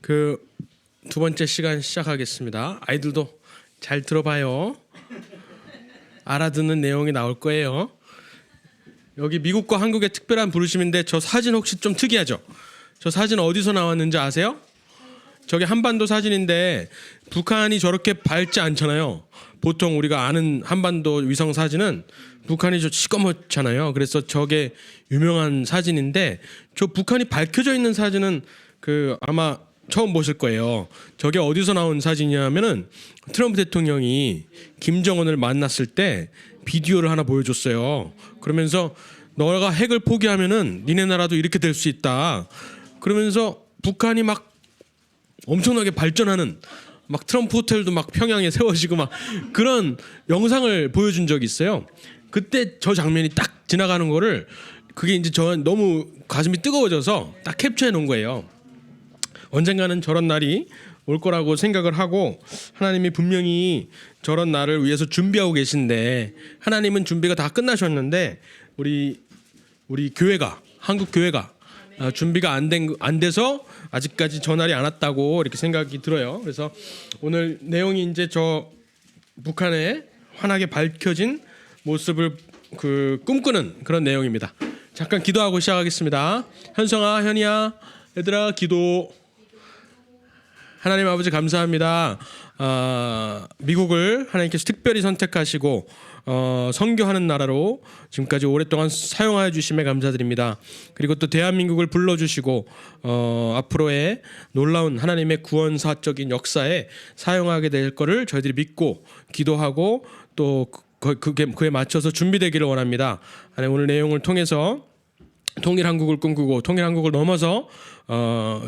그 두 번째 시간 시작하겠습니다. 아이들도 잘 들어봐요. 알아듣는 내용이 나올 거예요. 여기 미국과 한국의 특별한 부르심인데 저 사진 혹시 좀 특이하죠? 저 사진 어디서 나왔는지 아세요? 저게 한반도 사진인데 북한이 저렇게 밝지 않잖아요. 보통 우리가 아는 한반도 위성 사진은 북한이 저 시꺼멓잖아요. 그래서 저게 유명한 사진인데 저 북한이 밝혀져 있는 사진은 아마 처음 보실 거예요. 저게 어디서 나온 사진이냐면은 트럼프 대통령이 김정은을 만났을 때 비디오를 하나 보여줬어요. 그러면서 너가 핵을 포기하면은 니네 나라도 이렇게 될 수 있다. 그러면서 북한이 막 엄청나게 발전하는 막 트럼프 호텔도 막 평양에 세워지고 막 그런 영상을 보여준 적이 있어요. 그때 저 장면이 딱 지나가는 거를 그게 이제 저 너무 가슴이 뜨거워져서 딱 캡처해 놓은 거예요. 언젠가는 저런 날이 올 거라고 생각을 하고 하나님이 분명히 저런 날을 위해서 준비하고 계신데 하나님은 준비가 다 끝나셨는데 우리 교회가 한국 교회가 준비가 안 돼서 아직까지 저 날이 안 왔다고 이렇게 생각이 들어요. 그래서 오늘 내용이 이제 저 북한의 환하게 밝혀진 모습을 꿈꾸는 그런 내용입니다. 잠깐 기도하고 시작하겠습니다. 현성아, 현이야, 얘들아 기도. 하나님 아버지 감사합니다. 미국을 하나님께서 특별히 선택하시고 선교하는 나라로 지금까지 오랫동안 사용하여 주심에 감사드립니다. 그리고 또 대한민국을 불러주시고 앞으로의 놀라운 하나님의 구원사적인 역사에 사용하게 될 거를 저희들이 믿고 기도하고 또 그에 맞춰서 준비되기를 원합니다. 하나님 오늘 내용을 통해서 통일한국을 꿈꾸고 통일한국을 넘어서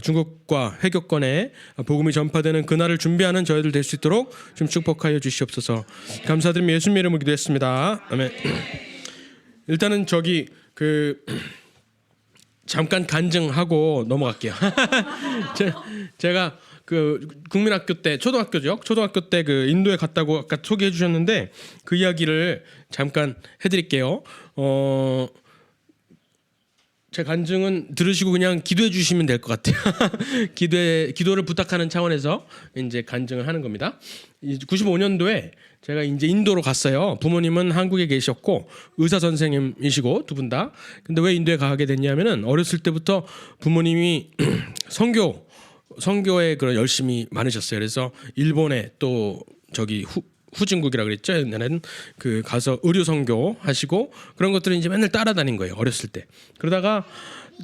중국과 회교권에 복음이 전파되는 그날을 준비하는 저희들 될 수 있도록 좀 축복하여 주시옵소서. 감사드리며 예수님 이름으로 기도했습니다. 아멘. 일단은 잠깐 간증하고 넘어갈게요. 제가 국민학교 때 초등학교죠. 초등학교 때 인도에 갔다고 아까 소개해 주셨는데 그 이야기를 잠깐 해드릴게요. 제 간증은 들으시고 그냥 기도해 주시면 될 것 같아요. 기도를 부탁하는 차원에서 이제 간증을 하는 겁니다. 95년도에 제가 이제 인도로 갔어요. 부모님은 한국에 계셨고 의사 선생님이시고 두 분 다. 근데 왜 인도에 가게 됐냐면은 어렸을 때부터 부모님이 선교에 그런 열심히 많으셨어요. 그래서 일본에 또 후진국이라 그랬죠. 옛날에는 가서 의료 선교 하시고 그런 것들을 이제 맨날 따라다닌 거예요. 어렸을 때. 그러다가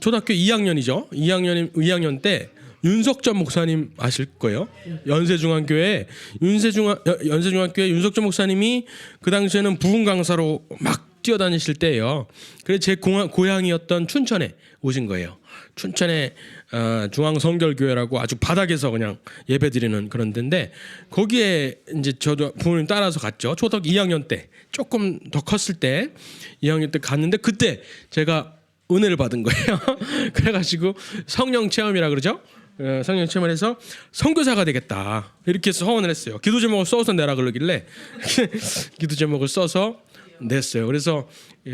초등학교 2학년이죠. 2학년 때 윤석전 목사님 아실 거예요. 연세중앙교회 윤석전 목사님이 그 당시에는 부흥 강사로 막 뛰어다니실 때예요. 그래서 제 고향이었던 춘천에 오신 거예요. 춘천에 중앙성결교회라고 아주 바닥에서 그냥 예배드리는 그런 데인데 거기에 이제 저도 부모님 따라서 갔죠. 초등학교 2학년 때 조금 더 컸을 때 2학년 때 갔는데 그때 제가 은혜를 받은 거예요. 그래가지고 성령 체험이라 그러죠. 성령 체험을 해서 선교사가 되겠다 이렇게 서원을 했어요. 기도 제목을 써서 내라 그러길래 기도 제목을 써서 냈어요. 그래서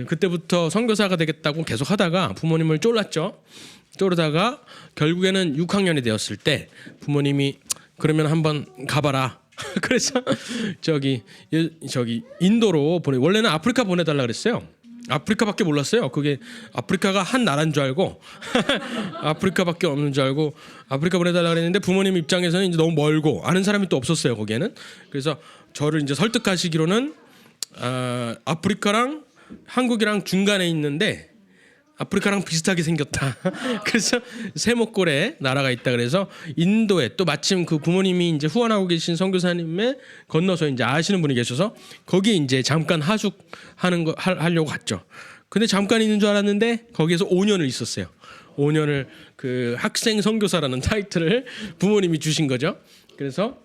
그때부터 선교사가 되겠다고 계속 하다가 부모님을 쫄랐죠. 쫄다가 결국에는 6학년이 되었을 때 부모님이 그러면 한번 가봐라. 그래서 인도로 원래는 아프리카 보내달라 그랬어요. 아프리카밖에 몰랐어요. 그게 아프리카가 한 나라인 줄 알고 아프리카밖에 없는 줄 알고 아프리카 보내달라 그랬는데 부모님 입장에서는 이제 너무 멀고 아는 사람이 또 없었어요. 거기에는. 그래서 저를 이제 설득하시기로는 아프리카랑 한국이랑 중간에 있는데 아프리카랑 비슷하게 생겼다. 그래서 세목골에 나라가 있다. 그래서 인도에 또 마침 그 부모님이 이제 후원하고 계신 선교사님에 건너서 이제 아시는 분이 계셔서 거기에 이제 잠깐 하려고 갔죠. 근데 잠깐 있는 줄 알았는데 거기에서 5년을 있었어요. 5년을 학생 선교사라는 타이틀을 부모님이 주신 거죠. 그래서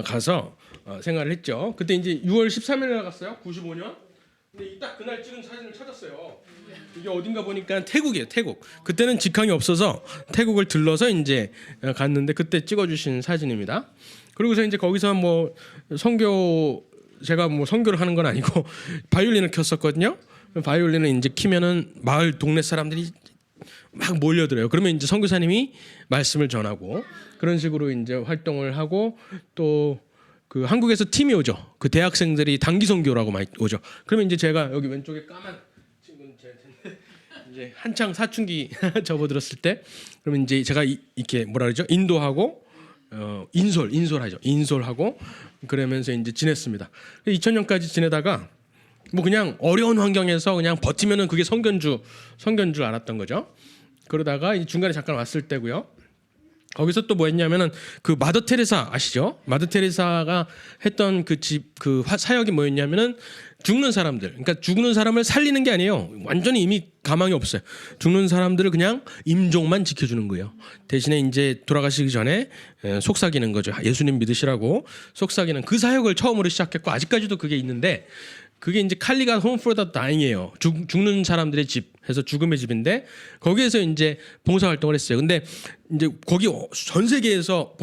가서 생활을 했죠. 그때 이제 6월 13일에 나갔어요. 95년. 근데 딱 그날 찍은 사진을 찾았어요. 이게 어딘가 보니까 태국이에요. 태국. 그때는 직항이 없어서 태국을 들러서 이제 갔는데 그때 찍어주신 사진입니다. 그리고서 이제 거기서 제가 선교를 하는 건 아니고 바이올린을 켰었거든요. 바이올린을 이제 키면은 마을 동네 사람들이 막 몰려들어요. 그러면 이제 선교사님이 말씀을 전하고 그런 식으로 이제 활동을 하고 또 그 한국에서 팀이 오죠. 그 대학생들이 단기 선교라고 많이 오죠. 그러면 이제 제가 여기 왼쪽에 까만 친구는 이제 한창 사춘기 접어들었을 때 그러면 이제 제가 이렇게 뭐라 그러죠? 인도하고 인솔하죠. 인솔하고 그러면서 이제 지냈습니다. 2000년까지 지내다가 뭐 그냥 어려운 환경에서 그냥 버티면은 그게 선교인 줄 알았던 거죠. 그러다가 중간에 잠깐 왔을 때고요. 거기서 또 뭐 했냐면은 그 마더 테레사 아시죠? 마더 테레사가 했던 그 사역이 뭐였냐면은 죽는 사람들, 그러니까 죽는 사람을 살리는 게 아니에요. 완전히 이미 가망이 없어요. 죽는 사람들을 그냥 임종만 지켜주는 거예요. 대신에 이제 돌아가시기 전에 속삭이는 거죠. 예수님 믿으시라고 속삭이는 그 사역을 처음으로 시작했고 아직까지도 그게 있는데 그게 이제 칼리가 홈 포 더 다잉이에요. 죽는 사람들의 집 해서 죽음의 집인데 거기에서 이제 봉사 활동을 했어요. 근데 이제 거기 전 세계에서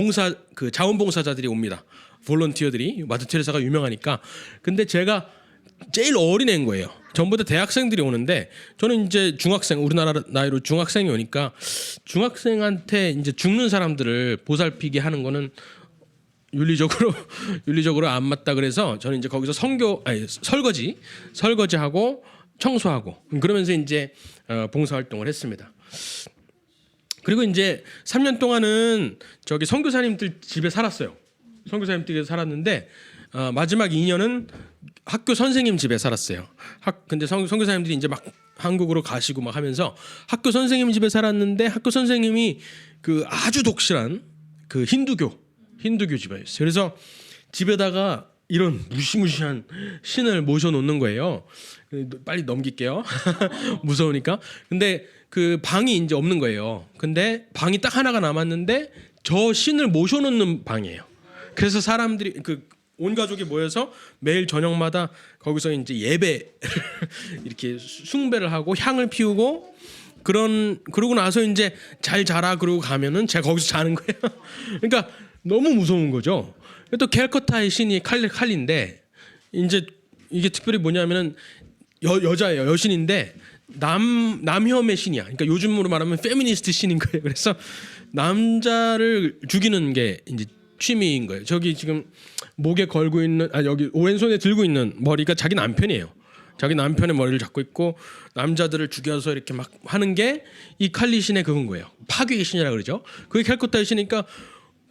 그 자원봉사자들이 옵니다. 볼런티어들이 마더 테레사가 유명하니까. 근데 제가 제일 어린 애인 거예요. 전부 다 대학생들이 오는데 저는 이제 중학생 우리나라 나이로 중학생이 오니까 중학생한테 이제 죽는 사람들을 보살피게 하는 거는 윤리적으로 안 맞다 그래서 저는 이제 거기서 설거지하고 청소하고 그러면서 이제 봉사 활동을 했습니다. 그리고 이제 3년 동안은 저기 선교사님들 집에 살았어요. 선교사님들 집에 살았는데 마지막 2년은 학교 선생님 집에 살았어요. 근데 선교사님들이 이제 막 한국으로 가시고 막 하면서 학교 선생님 집에 살았는데 학교 선생님이 그 아주 독실한 그 힌두교 집이었어요. 그래서 집에다가 이런 무시무시한 신을 모셔놓는 거예요. 빨리 넘길게요. 무서우니까. 근데 그 방이 이제 없는 거예요. 근데 방이 딱 하나가 남았는데 저 신을 모셔놓는 방이에요. 그래서 사람들이 온 가족이 모여서 매일 저녁마다 거기서 이제 예배 이렇게 숭배를 하고 향을 피우고 그러고 나서 이제 잘 자라 그러고 가면은 제가 거기서 자는 거예요. 그러니까 너무 무서운 거죠. 또 캘커타의 신이 칼리인데 이제 이게 특별히 뭐냐면은 여자예요. 여신인데 남혐의 신이야. 그러니까 요즘으로 말하면 페미니스트 신인 거예요. 그래서 남자를 죽이는 게 이제 취미인 거예요. 저기 지금 목에 걸고 있는 여기 왼손에 들고 있는 머리가 자기 남편이에요. 자기 남편의 머리를 잡고 있고 남자들을 죽여서 이렇게 막 하는 게 이 칼리 신의 그건 거예요. 파괴의 신이라 그러죠. 그게 캘커타의 신이니까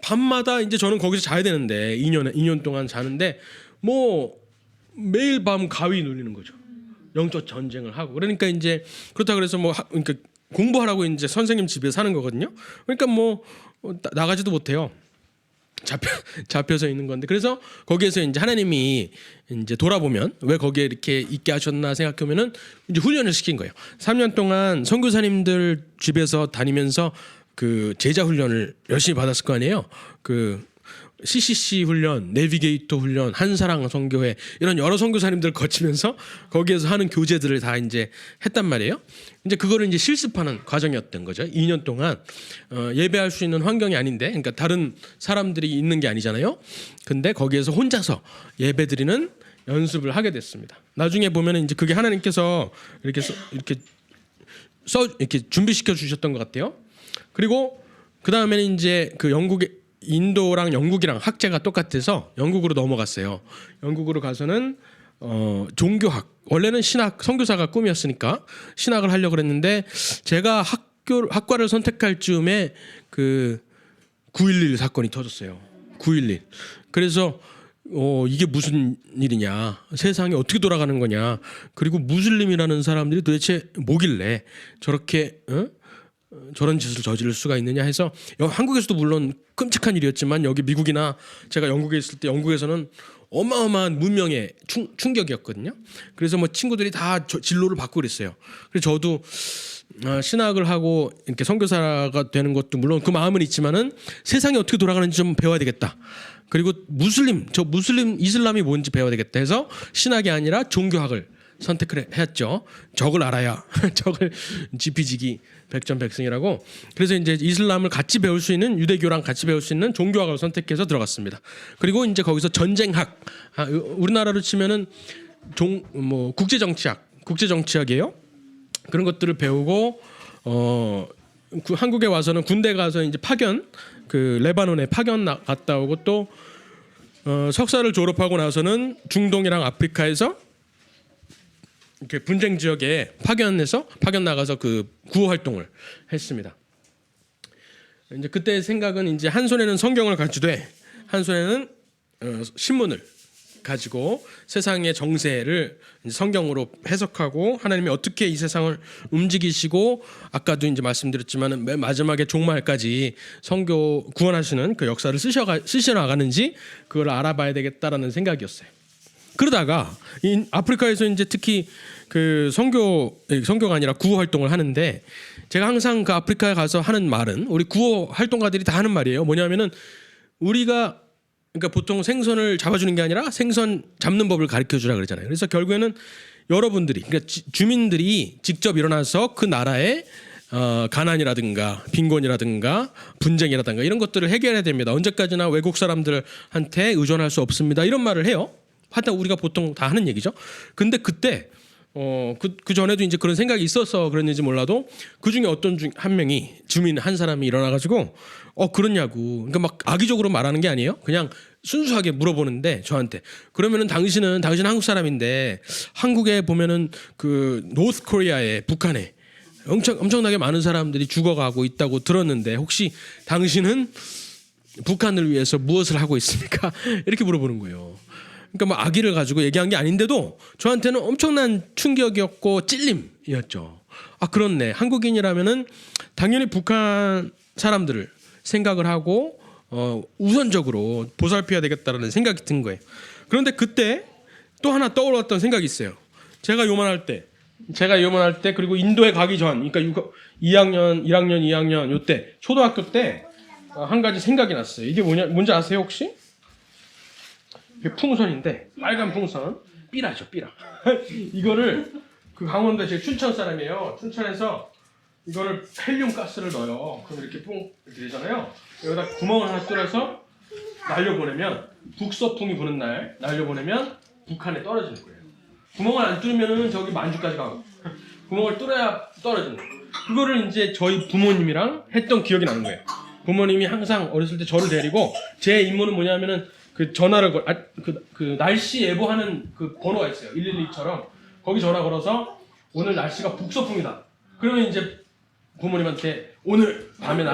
밤마다 이제 저는 거기서 자야 되는데 2년 동안 자는데 뭐 매일 밤 가위 눌리는 거죠. 영적 전쟁을 하고 그러니까 이제 그렇다 그래서 뭐 그러니까 공부하라고 이제 선생님 집에 사는 거거든요. 그러니까 뭐 나가지도 못해요. 잡혀서 있는 건데 그래서 거기에서 이제 하나님이 이제 돌아보면 왜 거기에 이렇게 있게 하셨나 생각하면은 이제 훈련을 시킨 거예요. 3년 동안 선교사님들 집에서 다니면서 그 제자 훈련을 열심히 받았을 거 아니에요. 그 CCC 훈련, 내비게이터 훈련, 한사랑 선교회 이런 여러 선교사님들 거치면서 거기에서 하는 교제들을 다 이제 했단 말이에요. 이제 그거를 이제 실습하는 과정이었던 거죠. 2년 동안 예배할 수 있는 환경이 아닌데, 그러니까 다른 사람들이 있는 게 아니잖아요. 근데 거기에서 혼자서 예배드리는 연습을 하게 됐습니다. 나중에 보면은 이제 그게 하나님께서 이렇게 준비시켜 주셨던 것 같아요. 그리고 그 다음에는 이제 그 인도랑 영국이랑 학제가 똑같아서 영국으로 넘어갔어요. 영국으로 가서는 종교학, 원래는 신학 선교사가 꿈이었으니까 신학을 하려고 그랬는데 제가 학과를 선택할 즈음에 그 9.11 사건이 터졌어요. 9.11. 그래서 이게 무슨 일이냐, 세상이 어떻게 돌아가는 거냐, 그리고 무슬림이라는 사람들이 도대체 뭐길래 저렇게 저런 짓을 저지를 수가 있느냐 해서 한국에서도 물론 끔찍한 일이었지만 여기 미국이나 제가 영국에 있을 때 영국에서는 어마어마한 문명의 충격이었거든요. 그래서 뭐 친구들이 다 진로를 바꾸고 그랬어요. 그래서 저도 신학을 하고 이렇게 선교사가 되는 것도 물론 그 마음은 있지만은 세상이 어떻게 돌아가는지 좀 배워야 되겠다. 그리고 무슬림 이슬람이 뭔지 배워야 되겠다 해서 신학이 아니라 종교학을 선택을 했죠. 적을 알아야 적을 지피지기 백전백승이라고. 그래서 이제 이슬람을 같이 배울 수 있는, 유대교랑 같이 배울 수 있는 종교학을 선택해서 들어갔습니다. 그리고 이제 거기서 전쟁학, 우리나라로 치면은 국제정치학이에요. 그런 것들을 배우고 한국에 와서는 군대 가서 이제 파견 그 레바논에 파견 갔다 오고 또 석사를 졸업하고 나서는 중동이랑 아프리카에서 이렇게 분쟁 지역에 파견 나가서 그 구호 활동을 했습니다. 이제 그때 생각은 이제 한 손에는 성경을 가지되 한 손에는 신문을 가지고 세상의 정세를 성경으로 해석하고 하나님이 어떻게 이 세상을 움직이시고 아까도 이제 말씀드렸지만 맨 마지막에 종말까지 선교 구원하시는 그 역사를 쓰셔 나가는지 그걸 알아봐야 되겠다라는 생각이었어요. 그러다가 이 아프리카에서 이제 특히 그 선교가 아니라 구호 활동을 하는데 제가 항상 그 아프리카에 가서 하는 말은 우리 구호 활동가들이 다 하는 말이에요. 뭐냐면은 우리가 그러니까 보통 생선을 잡아주는 게 아니라 생선 잡는 법을 가르쳐 주라 그러잖아요. 그래서 결국에는 여러분들이 그러니까 주민들이 직접 일어나서 그 나라의 가난이라든가 빈곤이라든가 분쟁이라든가 이런 것들을 해결해야 됩니다. 언제까지나 외국 사람들한테 의존할 수 없습니다. 이런 말을 해요. 하여튼 우리가 보통 다 하는 얘기죠. 근데 그때 그 전에도 이제 그런 생각이 있어서 그랬는지 몰라도 그 중에 어떤 한 명이 주민 한 사람이 일어나가지고 그러냐고 그러니까 막 악의적으로 말하는 게 아니에요. 그냥 순수하게 물어보는데 저한테 그러면은 당신 한국 사람인데 한국에 보면은 그 노스 코리아에 북한에 엄청나게 많은 사람들이 죽어가고 있다고 들었는데 혹시 당신은 북한을 위해서 무엇을 하고 있습니까? 이렇게 물어보는 거예요. 그러니까 뭐 악의를 가지고 얘기한 게 아닌데도 저한테는 엄청난 충격이었고 찔림이었죠. 그렇네. 한국인이라면은 당연히 북한 사람들을 생각을 하고 우선적으로 보살펴야 되겠다라는 생각이 든 거예요. 그런데 그때 또 하나 떠올랐던 생각이 있어요. 제가 요만할 때 그리고 인도에 가기 전 그러니까 2학년, 1학년, 2학년 요때 초등학교 때 한 가지 생각이 났어요. 이게 뭔지 아세요 혹시? 이게 풍선인데 빨간 풍선 삐라죠 삐라. 이거를 그 강원도에 제가 춘천 사람이에요. 춘천에서 이거를 헬륨 가스를 넣어요. 그럼 이렇게 뿡 이렇게 되잖아요. 여기다 구멍을 하나 뚫어서 날려보내면 북서풍이 부는 날 날려보내면 북한에 떨어지는 거예요. 구멍을 안 뚫으면은 저기 만주까지 가고 구멍을 뚫어야 떨어지는 거예요. 그거를 이제 저희 부모님이랑 했던 기억이 나는 거예요. 부모님이 항상 어렸을 때 저를 데리고 제 임무는 뭐냐면은 그 전화를 그 날씨 예보하는 그 번호가 있어요. 112처럼 거기 전화 걸어서 오늘 날씨가 북서풍이다. 그러면 이제 부모님한테 오늘 밤에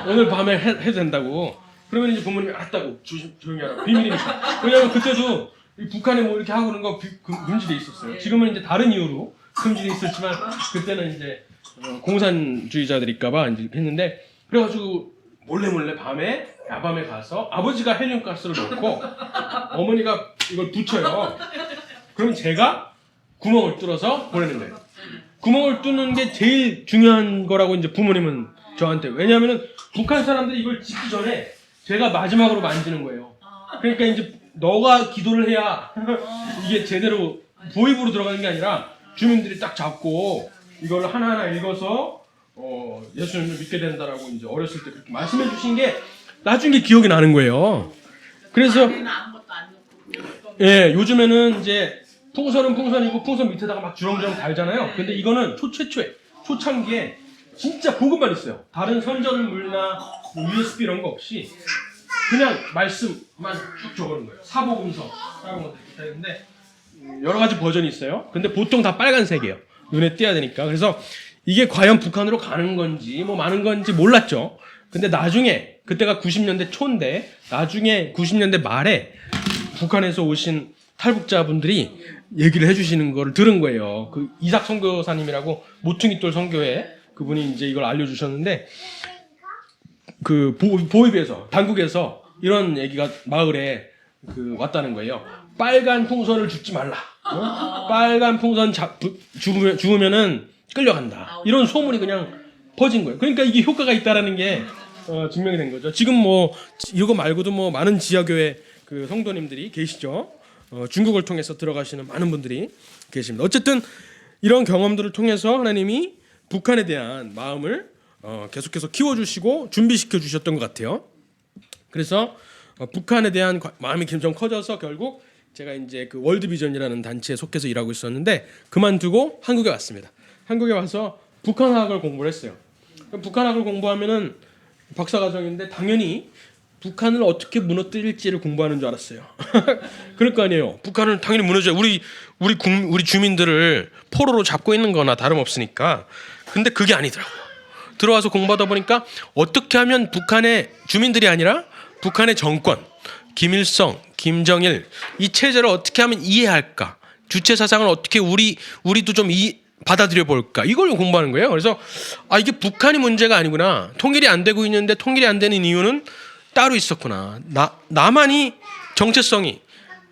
오늘 밤에 해도 된다고. 그러면 이제 부모님이 알았다고 조용히 하라고 비밀이니까. 왜냐면 그때도 북한에 뭐 이렇게 하고 그런 거 금지돼 있었어요. 지금은 이제 다른 이유로 금지돼 있었지만 그때는 이제 공산주의자들일까봐 이제 했는데 그래가지고 몰래 야밤에 가서 아버지가 헬륨가스를 넣고 어머니가 이걸 붙여요. 그럼 제가 구멍을 뚫어서 보내는 거예요. 구멍을 뚫는 게 제일 중요한 거라고 이제 부모님은 저한테. 왜냐하면은 북한 사람들이 이걸 짓기 전에 제가 마지막으로 만지는 거예요. 그러니까 이제 너가 기도를 해야 이게 제대로 보입으로 들어가는 게 아니라 주민들이 딱 잡고 이걸 하나하나 읽어서 예수님을 믿게 된다라고 이제 어렸을 때 그렇게 말씀해 주신 게 나중에 기억이 나는 거예요. 그래서 요즘에는 이제 풍선은 풍선이고 풍선 밑에다가 막 주렁주렁 달잖아요. 근데 이거는 초창기에 진짜 보급만 있어요. 다른 선전물이나 USB 이런 거 없이 그냥 말씀만 쭉 적어놓은 거예요. 사복음서 이런 것들 이렇게 있는데 여러 가지 버전이 있어요. 근데 보통 다 빨간색이에요. 눈에 띄어야 되니까. 그래서 이게 과연 북한으로 가는 건지 뭐 많은 건지 몰랐죠. 근데 나중에 그때가 90년대 초인데 나중에 90년대 말에 북한에서 오신 탈북자분들이 얘기를 해주시는 거를 들은 거예요. 그 이삭 선교사님이라고 모퉁이돌 선교회 그분이 이제 이걸 알려주셨는데 그 보입에서 당국에서 이런 얘기가 마을에 왔다는 거예요. 빨간 풍선을 줍지 말라. 빨간 풍선 주우면은 끌려간다. 이런 소문이 그냥 퍼진 거예요. 그러니까 이게 효과가 있다라는 게 증명이 된 거죠. 지금 뭐 이거 말고도 뭐 많은 지하교회 그 성도님들이 계시죠. 중국을 통해서 들어가시는 많은 분들이 계십니다. 어쨌든 이런 경험들을 통해서 하나님이 북한에 대한 마음을 계속해서 키워주시고 준비시켜 주셨던 것 같아요. 그래서 북한에 대한 마음이 점점 커져서 결국 제가 이제 그 월드비전이라는 단체에 속해서 일하고 있었는데 그만두고 한국에 왔습니다. 한국에 와서 북한학을 공부를 했어요. 북한학을 공부하면은 박사과정인데 당연히 북한을 어떻게 무너뜨릴지를 공부하는 줄 알았어요. 그럴 거 아니에요. 북한은 당연히 무너져. 우리 주민들을 포로로 잡고 있는 거나 다름없으니까. 근데 그게 아니더라고요. 들어와서 공부하다 보니까 어떻게 하면 북한의 주민들이 아니라 북한의 정권, 김일성, 김정일 이 체제를 어떻게 하면 이해할까? 주체 사상을 어떻게 우리도 좀 받아들여 볼까? 이걸 공부하는 거예요. 그래서 이게 북한이 문제가 아니구나. 통일이 안 되고 있는데 통일이 안 되는 이유는 따로 있었구나. 나만이 정체성이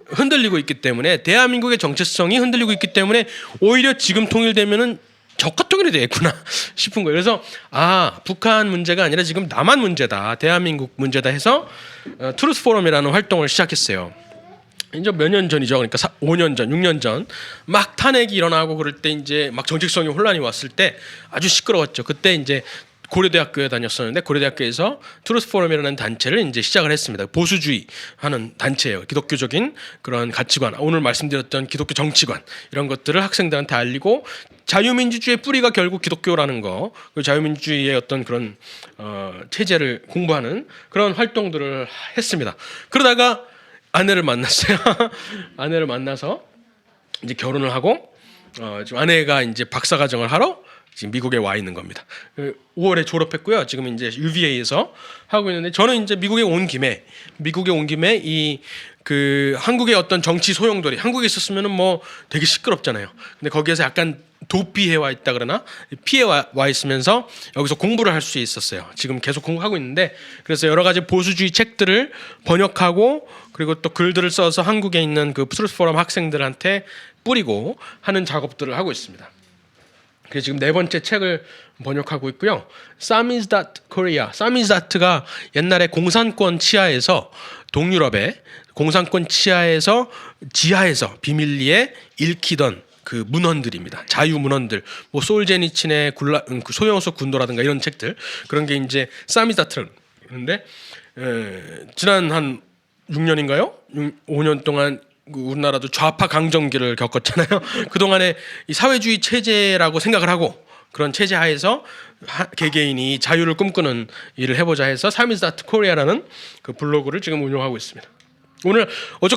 흔들리고 있기 때문에 대한민국의 정체성이 흔들리고 있기 때문에 오히려 지금 통일되면은 적화 통일이 되겠구나 싶은 거예요. 그래서 북한 문제가 아니라 지금 남한 문제다, 대한민국 문제다 해서 트루스 포럼이라는 활동을 시작했어요. 이제 몇 년 전이죠. 그러니까 5년 전, 6년 전 막 탄핵이 일어나고 그럴 때 이제 막 정책성이 혼란이 왔을 때 아주 시끄러웠죠. 그때 이제 고려대학교에 다녔었는데 고려대학교에서 트루스 포럼이라는 단체를 이제 시작을 했습니다. 보수주의 하는 단체예요. 기독교적인 그런 가치관, 오늘 말씀드렸던 기독교 정치관 이런 것들을 학생들한테 알리고 자유민주주의의 뿌리가 결국 기독교라는 거, 그 자유민주주의의 어떤 그런 체제를 공부하는 그런 활동들을 했습니다. 그러다가 아내를 만났어요. 아내를 만나서 이제 결혼을 하고 지금 아내가 이제 박사과정을 하러 지금 미국에 와 있는 겁니다. 5월에 졸업했고요. 지금 이제 UVA에서 하고 있는데 저는 이제 미국에 온 김에 이 그 한국의 어떤 정치 소용돌이 한국에 있었으면은 뭐 되게 시끄럽잖아요. 근데 거기에서 약간 도피해 와 있다 그러나 피해 와 있으면서 여기서 공부를 할 수 있었어요. 지금 계속 공부하고 있는데 그래서 여러 가지 보수주의 책들을 번역하고 그리고 또 글들을 써서 한국에 있는 그 트루스 포럼 학생들한테 뿌리고 하는 작업들을 하고 있습니다. 그래서 지금 4번째 책을 번역하고 있고요. Samizdat Korea. Samizdat가 옛날에 공산권 치하에서 동유럽의 공산권 지하에서 비밀리에 읽히던 그 문헌들입니다. 자유 문헌들, 뭐 솔제니친의 소영석 군도라든가 이런 책들 그런 게 이제 사미자트인데 지난 한 6년인가요? 5년 동안 우리나라도 좌파 강점기를 겪었잖아요. 그 동안에 이 사회주의 체제라고 생각을 하고 그런 체제 하에서 개개인이 자유를 꿈꾸는 일을 해보자 해서 사미자트 코리아라는 그 블로그를 지금 운영하고 있습니다. 오늘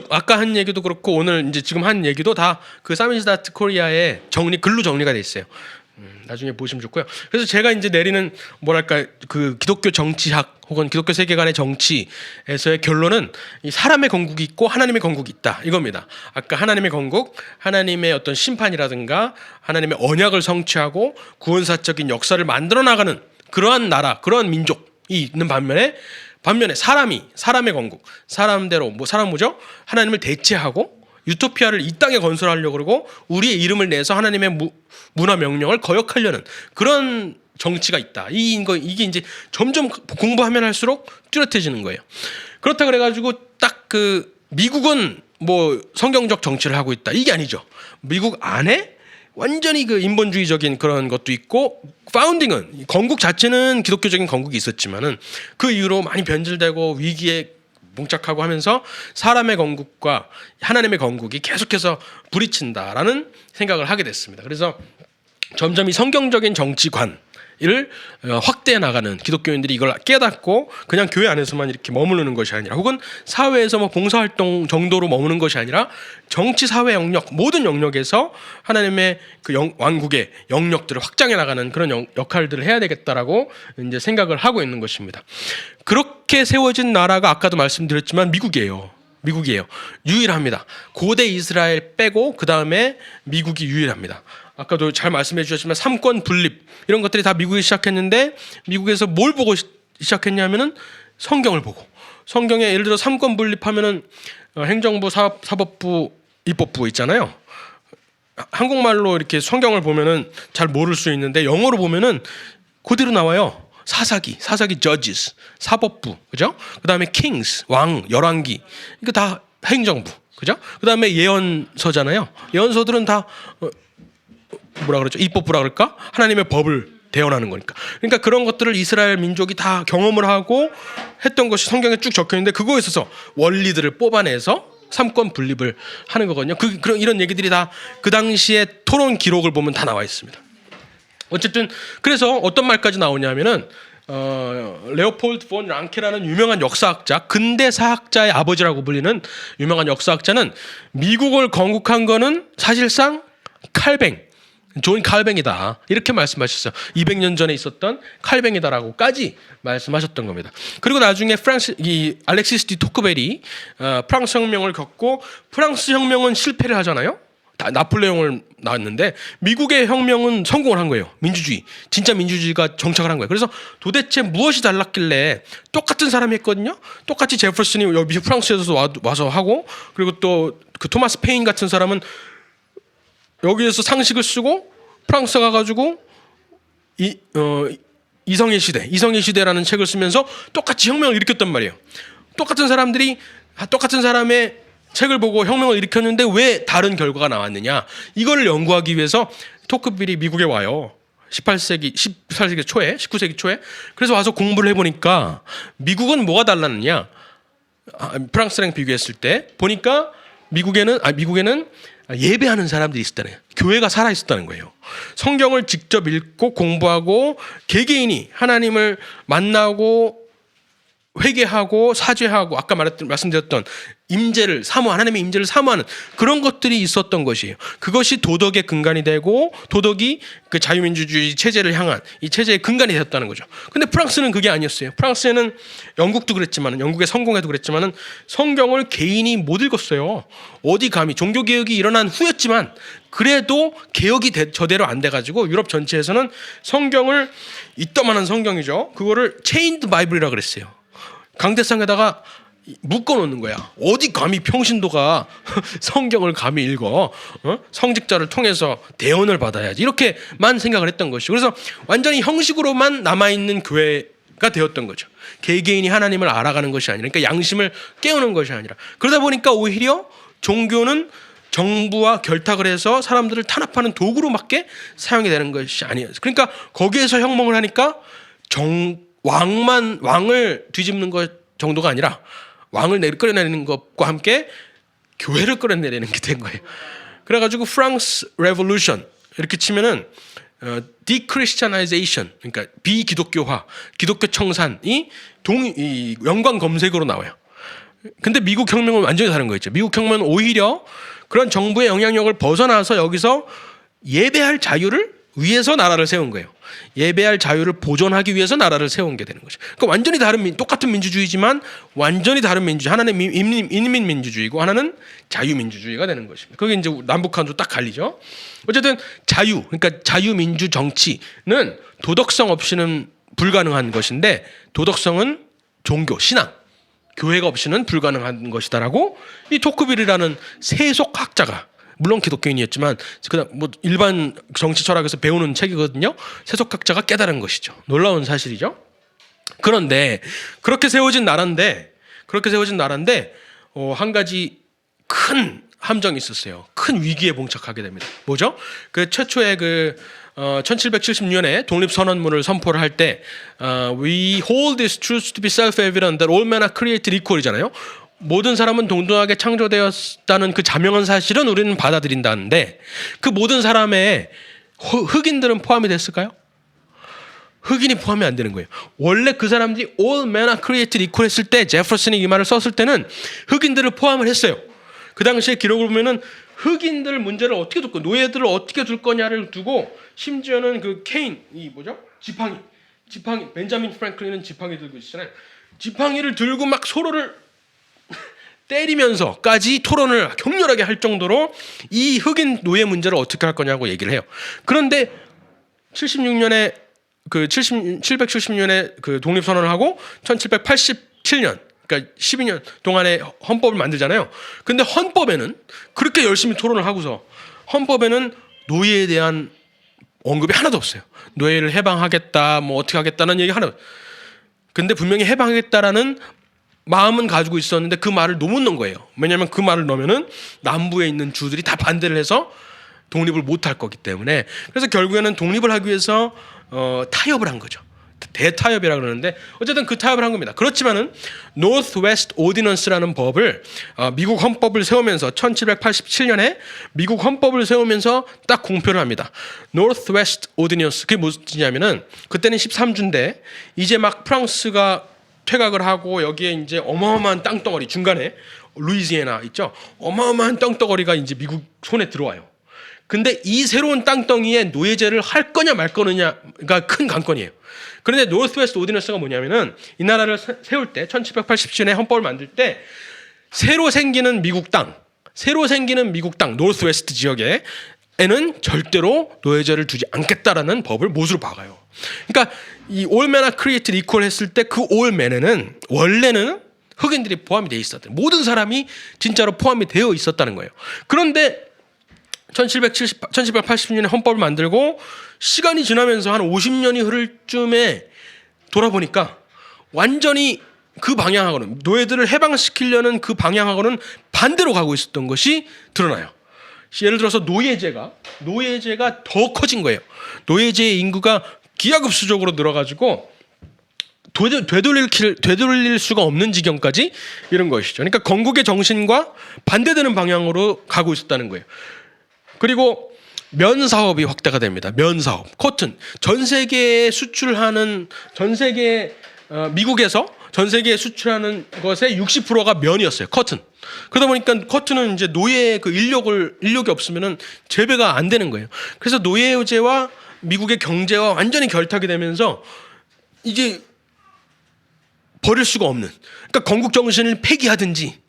아까 한 얘기도 그렇고 오늘 이제 지금 한 얘기도 다 그 사미자트 코리아의 글로 정리가 돼 있어요. 나중에 보시면 좋고요. 그래서 제가 이제 내리는 뭐랄까 그 기독교 정치학 혹은 기독교 세계관의 정치에서의 결론은 이 사람의 건국이 있고 하나님의 건국이 있다 이겁니다. 아까 하나님의 건국, 하나님의 어떤 심판이라든가 하나님의 언약을 성취하고 구원사적인 역사를 만들어 나가는 그러한 나라, 그러한 민족이 있는 반면에 사람의 건국, 사람대로 사람 뭐죠? 하나님을 대체하고 유토피아를 이 땅에 건설하려고 그러고 우리의 이름을 내서 하나님의 문화 명령을 거역하려는 그런 정치가 있다. 이게 이제 점점 공부하면 할수록 뚜렷해지는 거예요. 그렇다 그래가지고 딱 그 미국은 뭐 성경적 정치를 하고 있다. 이게 아니죠. 미국 안에 완전히 그 인본주의적인 그런 것도 있고 파운딩은 건국 자체는 기독교적인 건국이 있었지만은 그 이후로 많이 변질되고 위기에 봉착하고 하면서 사람의 건국과 하나님의 건국이 계속해서 부딪힌다라는 생각을 하게 됐습니다. 그래서 점점 이 성경적인 정치관을 확대해 나가는 기독교인들이 이걸 깨닫고 그냥 교회 안에서만 이렇게 머무르는 것이 아니라 혹은 사회에서 뭐 봉사활동 정도로 머무는 것이 아니라 정치, 사회 영역 모든 영역에서 하나님의 그 왕국의 영역들을 확장해 나가는 그런 역할들을 해야 되겠다라고 이제 생각을 하고 있는 것입니다. 그렇게 세워진 나라가 아까도 말씀드렸지만 미국이에요. 유일합니다. 고대 이스라엘 빼고 그 다음에 미국이 유일합니다. 아까도 잘 말씀해 주셨지만 삼권 분립 이런 것들이 다 미국이 시작했는데 미국에서 뭘 보고 시작했냐면은 성경을 보고 성경에 예를 들어 삼권 분립하면은 행정부, 사법부, 입법부 있잖아요. 한국말로 이렇게 성경을 보면은 잘 모를 수 있는데 영어로 보면은 그대로 나와요. 사사기 judges, 사법부, 그죠? 그 다음에 kings, 왕, 열왕기, 이거 다 행정부, 그죠? 그 다음에 예언서잖아요. 예언서들은 다 뭐라 그러죠? 입법부라 그럴까? 하나님의 법을 대언하는 거니까. 그러니까 그런 것들을 이스라엘 민족이 다 경험을 하고 했던 것이 성경에 쭉 적혀 있는데 그거에 있어서 원리들을 뽑아내서 삼권 분립을 하는 거거든요. 이런 얘기들이 다 그 당시에 토론 기록을 보면 다 나와 있습니다. 어쨌든 그래서 어떤 말까지 나오냐면은 레오폴드 폰 랑케라는 유명한 역사학자, 근대사학자의 아버지라고 불리는 유명한 역사학자는 미국을 건국한 거는 사실상 존 칼뱅이다 이렇게 말씀하셨어요. 200년 전에 있었던 칼뱅이다라고까지 말씀하셨던 겁니다. 그리고 나중에 알렉시스 디 토크벨이 프랑스 혁명을 겪고 프랑스 혁명은 실패를 하잖아요. 나폴레옹을 낳았는데 미국의 혁명은 성공을 한 거예요. 민주주의, 진짜 민주주의가 정착을 한 거예요. 그래서 도대체 무엇이 달랐길래 똑같은 사람이 했거든요. 똑같이 제퍼슨이 여기 프랑스에서 와서 하고, 그리고 또 그 토마스 페인 같은 사람은 여기에서 상식을 쓰고 프랑스 가가지고 이성의 시대라는 책을 쓰면서 똑같이 혁명을 일으켰단 말이에요. 똑같은 사람의 책을 보고 혁명을 일으켰는데 왜 다른 결과가 나왔느냐, 이걸 연구하기 위해서 토크빌이 미국에 와요. 18세기 초에, 19세기 초에. 그래서 와서 공부를 해보니까 미국은 뭐가 달랐느냐, 프랑스랑 비교했을 때 보니까 미국에는 예배하는 사람들이 있었다는 거예요. 교회가 살아있었다는 거예요. 성경을 직접 읽고 공부하고 개개인이 하나님을 만나고 회개하고 사죄하고 아까 말씀드렸던 하나님의 임재를 사모하는 그런 것들이 있었던 것이에요. 그것이 도덕의 근간이 되고 도덕이 그 자유민주주의 체제를 향한 이 체제의 근간이 되었다는 거죠. 근데 프랑스는 그게 아니었어요. 프랑스에는 영국의 성공에도 그랬지만은 성경을 개인이 못 읽었어요. 어디 감히 종교개혁이 일어난 후였지만 그래도 개혁이 저대로 안 돼가지고 유럽 전체에서는 성경을 이따만한 성경이죠. 그거를 체인드 바이블이라고 그랬어요. 강대상에다가 묶어놓는 거야. 어디 감히 평신도가 성경을 감히 읽어? 성직자를 통해서 대언을 받아야지. 이렇게만 생각을 했던 것이죠. 그래서 완전히 형식으로만 남아있는 교회가 되었던 거죠. 개개인이 하나님을 알아가는 것이 아니라, 그러니까 양심을 깨우는 것이 아니라. 그러다 보니까 오히려 종교는 정부와 결탁을 해서 사람들을 탄압하는 도구로밖에 사용이 되는 것이 아니에요. 그러니까 거기에서 혁명을 하니까 왕을 뒤집는 것 정도가 아니라 왕을 끌어내리는 것과 함께 교회를 끌어내리는 게 된 거예요. 그래가지고 프랑스 레볼루션 이렇게 치면은 디크리스천나이제이션, 그러니까 비기독교화, 기독교 청산이 연관 검색어로 나와요. 근데 미국 혁명은 완전히 다른 거였죠. 미국 혁명은 오히려 그런 정부의 영향력을 벗어나서 여기서 예배할 자유를 위해서 나라를 세운 거예요. 예배할 자유를 보존하기 위해서 나라를 세운 게 되는 거죠. 그러니까 완전히 똑같은 민주주의지만 완전히 다른 민주주의. 하나는 인민 민주주의고 하나는 자유민주주의가 되는 것입니다. 그게 이제 남북한도 딱 갈리죠. 어쨌든 그러니까 자유민주 정치는 도덕성 없이는 불가능한 것인데 뭐도덕성은 종교, 신앙, 교회가 없이는 불가능한 것이다라고 이 토크빌이라는 세속학자가, 물론 기독교인이었지만 일반 정치 철학에서 배우는 책이거든요. 세속학자가 깨달은 것이죠. 놀라운 사실이죠. 그런데 그렇게 세워진 나라인데 한 가지 큰 함정이 있었어요. 큰 위기에 봉착하게 됩니다. 뭐죠? 그 최초의 1776년에 독립선언문을 선포를 할 때 We hold this truth to be self-evident that all men are created equal이잖아요. 모든 사람은 동등하게 창조되었다는 그 자명한 사실은 우리는 받아들인다는데 그 모든 사람의 흑인들은 포함이 됐을까요? 흑인이 포함이 안 되는 거예요. 원래 그 사람들이 all men are created equal 했을 때, 제퍼슨이 이 말을 썼을 때는 흑인들을 포함을 했어요. 그 당시에 기록을 보면은 흑인들 문제를 어떻게 둘 거냐, 노예들을 어떻게 둘 거냐를 두고, 심지어는 그 케인, 지팡이, 벤자민 프랭클린은 지팡이 들고 있잖아요. 지팡이를 들고 막 서로를 때리면서까지 토론을 격렬하게 할 정도로 이 흑인 노예 문제를 어떻게 할 거냐고 얘기를 해요. 그런데 770년에 그 독립선언을 하고 1787년, 그러니까 12년 동안에 헌법을 만들잖아요. 근데 헌법에는 그렇게 열심히 토론을 하고서 헌법에는 노예에 대한 언급이 하나도 없어요. 노예를 해방하겠다, 뭐 어떻게 하겠다는 얘기 하나. 근데 분명히 해방하겠다라는 마음은 가지고 있었는데 그 말을 너무 넣은 거예요. 왜냐하면 그 말을 넣으면은 남부에 있는 주들이 다 반대를 해서 독립을 못할 거기 때문에. 그래서 결국에는 독립을 하기 위해서 타협을 한 거죠. 대타협이라 그러는데 어쨌든 그 타협을 한 겁니다. 그렇지만은 Northwest Ordinance라는 법을 미국 헌법을 세우면서 1787년에 미국 헌법을 세우면서 딱 공표를 합니다. Northwest Ordinance 그게 무슨냐면은 그때는 13주인데 이제 막 프랑스가 퇴각을 하고 여기에 이제 어마어마한 땅덩어리 중간에 루이지애나 있죠. 어마어마한 땅덩어리가 이제 미국 손에 들어와요. 근데 이 새로운 땅덩이에 노예제를 할 거냐 말 거냐가 큰 관건이에요. 그런데 노스웨스트 오디넌스가 뭐냐면은 이 나라를 세울 때 1787년에 헌법을 만들 때 새로 생기는 미국 땅 노스웨스트 지역에는 절대로 노예제를 두지 않겠다라는 법을 못으로 박아요. 그러니까 이 all men are created equal 했을 때 그 all men에는 원래는 흑인들이 포함이 되어 있었던 모든 사람이 진짜로 포함이 되어 있었다는 거예요. 그런데 1780년에 헌법을 만들고 시간이 지나면서 한 50년이 흐를 쯤에 돌아보니까 완전히 그 방향하고는 노예들을 해방시키려는 그 방향하고는 반대로 가고 있었던 것이 드러나요. 예를 들어서 노예제가 더 커진 거예요. 노예제의 인구가 기하급수적으로 늘어가지고 되돌릴 수가 없는 지경까지 이런 것이죠. 그러니까 건국의 정신과 반대되는 방향으로 가고 있었다는 거예요. 그리고 면 사업이 확대가 됩니다. 면 사업, 코튼. 전 세계에 수출하는 미국에서 전 세계에 수출하는 것의 60%가 면이었어요. 코튼. 그러다 보니까 코튼은 이제 노예 그 인력이 없으면은 재배가 안 되는 거예요. 그래서 노예제와 미국의 경제와 완전히 결탁이 되면서 이제 버릴 수가 없는. 그러니까 건국 정신을 폐기하든지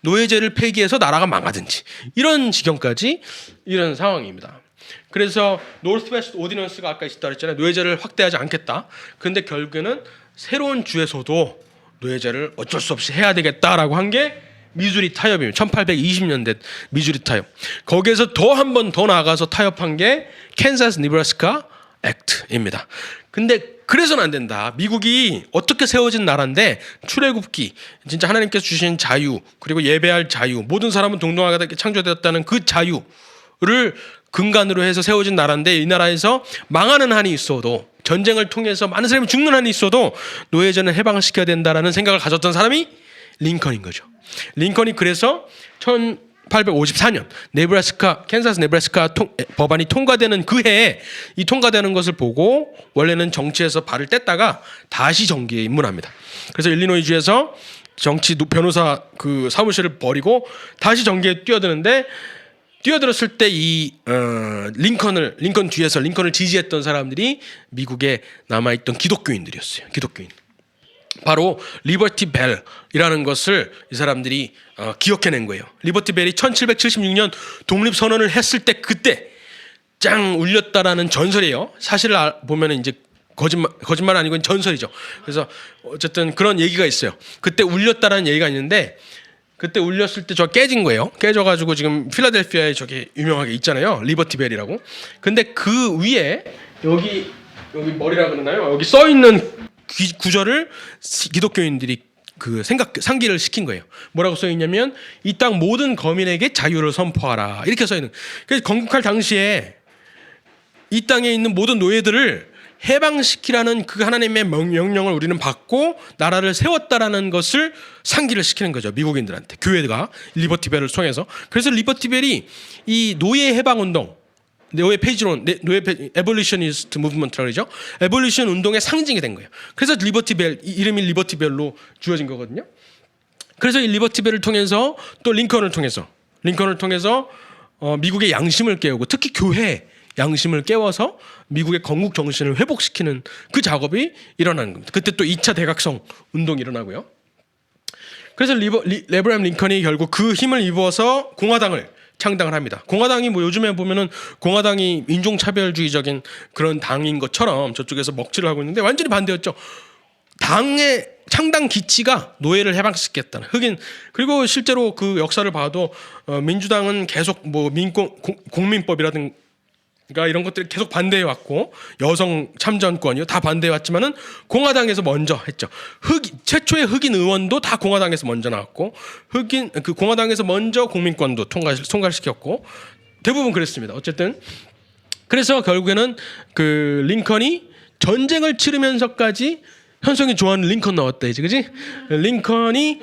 노예제를 폐기해서 나라가 망하든지 이런 지경까지 이런 상황입니다. 그래서 노스웨스트 오디넌스가 아까 있었다 그랬잖아요. 노예제를 확대하지 않겠다. 그런데 결국에는 새로운 주에서도 노예제를 어쩔 수 없이 해야 되겠다라고 한 게 미주리 타협입니다. 1820년대 미주리 타협. 거기에서 한 번 더 나아가서 타협한 게 캔사스 니브라스카 액트입니다. 근데 그래서는 안 된다. 미국이 어떻게 세워진 나라인데 출애굽기, 진짜 하나님께서 주신 자유, 그리고 예배할 자유, 모든 사람은 동등하게 창조되었다는 그 자유를 근간으로 해서 세워진 나라인데 이 나라에서 망하는 한이 있어도 전쟁을 통해서 많은 사람이 죽는 한이 있어도 노예제는 해방시켜야 된다라는 생각을 가졌던 사람이 링컨인 거죠. 링컨이 그래서 1854년 캔사스 네브라스카 법안이 통과되는 그 해에 이 통과되는 것을 보고 원래는 정치에서 발을 뗐다가 다시 정계에 입문합니다. 그래서 일리노이주에서 정치 변호사 그 사무실을 버리고 다시 정계에 뛰어들었을 때 이 링컨 뒤에서 링컨을 지지했던 사람들이 미국에 남아있던 기독교인들이었어요. 기독교인. 바로 리버티 벨이라는 것을 이 사람들이 기억해낸 거예요. 리버티 벨이 1776년 독립선언을 했을 때 그때 짱 울렸다라는 전설이에요. 사실을 보면 이제 거짓말 아니고 전설이죠. 그래서 어쨌든 그런 얘기가 있어요. 그때 울렸다라는 얘기가 있는데 그때 울렸을 때 저 깨진 거예요. 깨져가지고 지금 필라델피아에 저기 유명하게 있잖아요. 리버티 벨이라고. 근데 그 위에 여기 머리라 그러나요? 여기 써 있는 구절을 기독교인들이 상기를 시킨 거예요. 뭐라고 써 있냐면 이 땅 모든 거민에게 자유를 선포하라 이렇게 써 있는. 그래서 건국할 당시에 이 땅에 있는 모든 노예들을 해방시키라는 그 하나님의 명령을 우리는 받고 나라를 세웠다라는 것을 상기를 시키는 거죠. 미국인들한테 교회가 리버티 벨을 통해서. 그래서 리버티 벨이 이 노예 해방 운동 노예 폐지론, 에볼루셔니스트 무브먼트라고 그러죠. 에볼루션 운동의 상징이 된 거예요. 그래서 리버티 벨, 이름이 리버티 벨로 주어진 거거든요. 그래서 이 리버티 벨을 통해서 또 링컨을 통해서 미국의 양심을 깨우고 특히 교회 양심을 깨워서 미국의 건국 정신을 회복시키는 그 작업이 일어나는 겁니다. 그때 또 2차 대각성 운동이 일어나고요. 그래서 에브라임 링컨이 결국 그 힘을 입어서 공화당을 창당을 합니다. 공화당이 뭐 요즘에 보면은 공화당이 인종차별주의적인 그런 당인 것처럼 저쪽에서 먹칠을 하고 있는데 완전히 반대였죠. 당의 창당 기치가 노예를 해방시키겠다는 흑인. 그리고 실제로 그 역사를 봐도 민주당은 계속 뭐 공민법이라든가 이런 것들을 계속 반대해 왔고 여성 참전권이요 다 반대해 왔지만은 공화당에서 먼저 했죠. 최초의 흑인 의원도 다 공화당에서 먼저 나왔고 공화당에서 먼저 공민권도 통과시켰고 대부분 그랬습니다. 어쨌든 그래서 결국에는 그 링컨이 전쟁을 치르면서까지 현성이 좋아하는 링컨 나왔다 이제 그지? 링컨이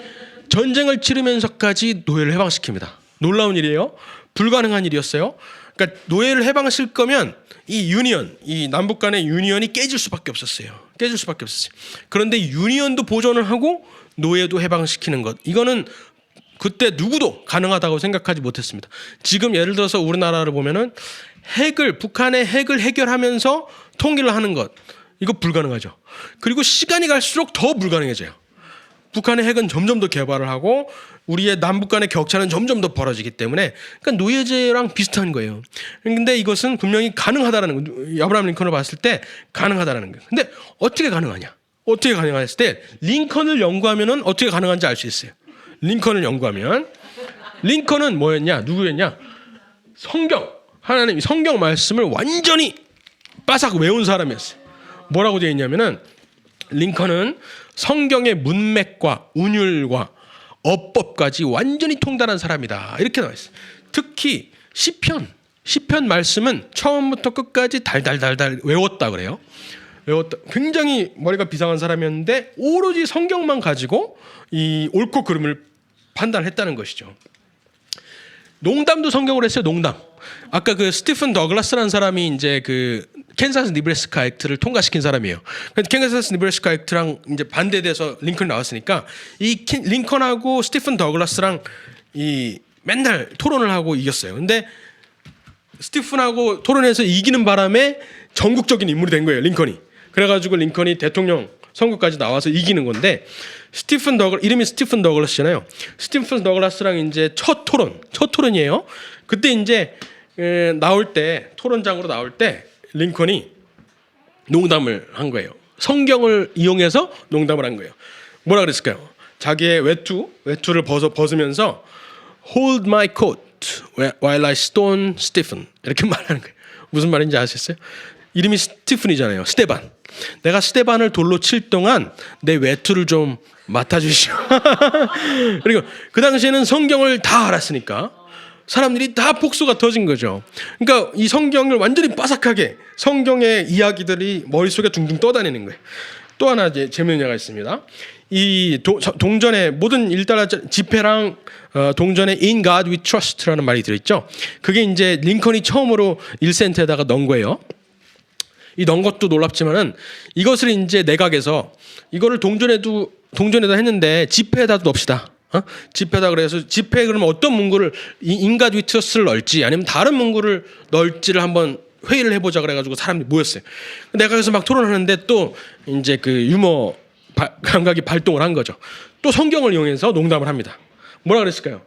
전쟁을 치르면서까지 노예를 해방시킵니다. 놀라운 일이에요. 불가능한 일이었어요. 그러니까 노예를 해방시킬 거면 이 유니언, 이 남북 간의 유니언이 깨질 수밖에 없었어요. 깨질 수밖에 없었어요. 그런데 유니언도 보존을 하고 노예도 해방시키는 것, 이거는 그때 누구도 가능하다고 생각하지 못했습니다. 지금 예를 들어서 우리나라를 보면은 북한의 핵을 해결하면서 통일을 하는 것, 이거 불가능하죠. 그리고 시간이 갈수록 더 불가능해져요. 북한의 핵은 점점 더 개발을 하고 우리의 남북 간의 격차는 점점 더 벌어지기 때문에, 그러니까 노예제랑 비슷한 거예요. 근데 이것은 분명히 가능하다라는 거, 아브라함 링컨을 봤을 때 가능하다라는 거예요. 근데 어떻게 가능하냐? 어떻게 가능하 했을 때 링컨을 연구하면은 어떻게 가능한지 알 수 있어요. 링컨을 연구하면 링컨은 뭐였냐? 누구였냐? 하나님 성경 말씀을 완전히 빠삭 외운 사람이었어요. 뭐라고 되어 있냐면은 링컨은 성경의 문맥과 운율과 어법까지 완전히 통달한 사람이다, 이렇게 나와 있어요. 특히 시편 말씀은 처음부터 끝까지 달달달달 외웠다 그래요. 외웠다. 굉장히 머리가 비상한 사람이었는데 오로지 성경만 가지고 이 옳고 그름을 판단했다는 것이죠. 농담도 성경으로 했어요. 농담. 아까 그 스티픈 더글라스라는 사람이 이제 그 캔사스 니브래스카 액트를 통과시킨 사람이에요. 캔사스 니브래스카 액트랑 이제 반대돼서 링컨이 나왔으니까 이 링컨하고 스티픈 더글라스랑 이 맨날 토론을 하고 이겼어요. 근데 스티픈하고 토론해서 이기는 바람에 전국적인 인물이 된 거예요, 링컨이. 그래가지고 링컨이 대통령 선거까지 나와서 이기는 건데, 이름이 스티픈 더글라스잖아요. 스티픈 더글라스랑 이제 첫 토론이에요. 그때 이제 나올 때, 토론장으로 나올 때 링컨이 농담을 한 거예요. 성경을 이용해서 농담을 한 거예요. 뭐라 그랬을까요? 자기의 외투를 벗으면서 Hold my coat while I stone Stephen, 이렇게 말하는 거예요. 무슨 말인지 아셨어요? 이름이 스티픈이잖아요. 스테반. 내가 스테반을 돌로 칠 동안 내 외투를 좀 맡아주시오. 그리고 그 당시에는 성경을 다 알았으니까 사람들이 다 복수가 터진 거죠. 그러니까 이 성경을 완전히 빠삭하게 성경의 이야기들이 머릿속에 둥둥 떠다니는 거예요. 또 하나 이제 재미있는 예가 있습니다. 이 동전의 모든 일달러 지폐랑 동전에 In God We Trust라는 말이 들어있죠. 그게 이제 링컨이 처음으로 1센트에다가 넣은 거예요. 이 넣은 것도 놀랍지만은 이것을 이제 내각에서 이거를 동전에다 했는데 지폐에다도 넣읍시다. 지폐다 그래서 지폐에 그러면 어떤 문구를 인갓 위트스를 넣을지 아니면 다른 문구를 넣을지를 한번 회의를 해보자 그래가지고 사람들이 모였어요. 내가 여기서 막 토론하는데 또 이제 그 유머 감각이 발동을 한 거죠. 또 성경을 이용해서 농담을 합니다. 뭐라 그랬을까요?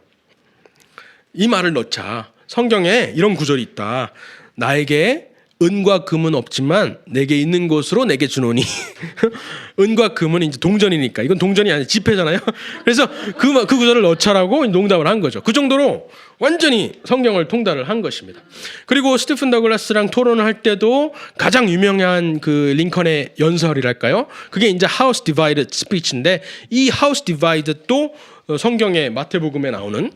이 말을 넣자. 성경에 이런 구절이 있다. 나에게 은과 금은 없지만 내게 있는 것으로 내게 주노니. 은과 금은 이제 동전이니까 이건 동전이 아니라 지폐잖아요. 그래서 그 구절을 넣자라고 농담을 한 거죠. 그 정도로 완전히 성경을 통달을 한 것입니다. 그리고 스티픈 더글라스랑 토론을 할 때도 가장 유명한 그 링컨의 연설이랄까요? 그게 이제 House Divided Speech인데 이 House Divided도 성경의 마태복음에 나오는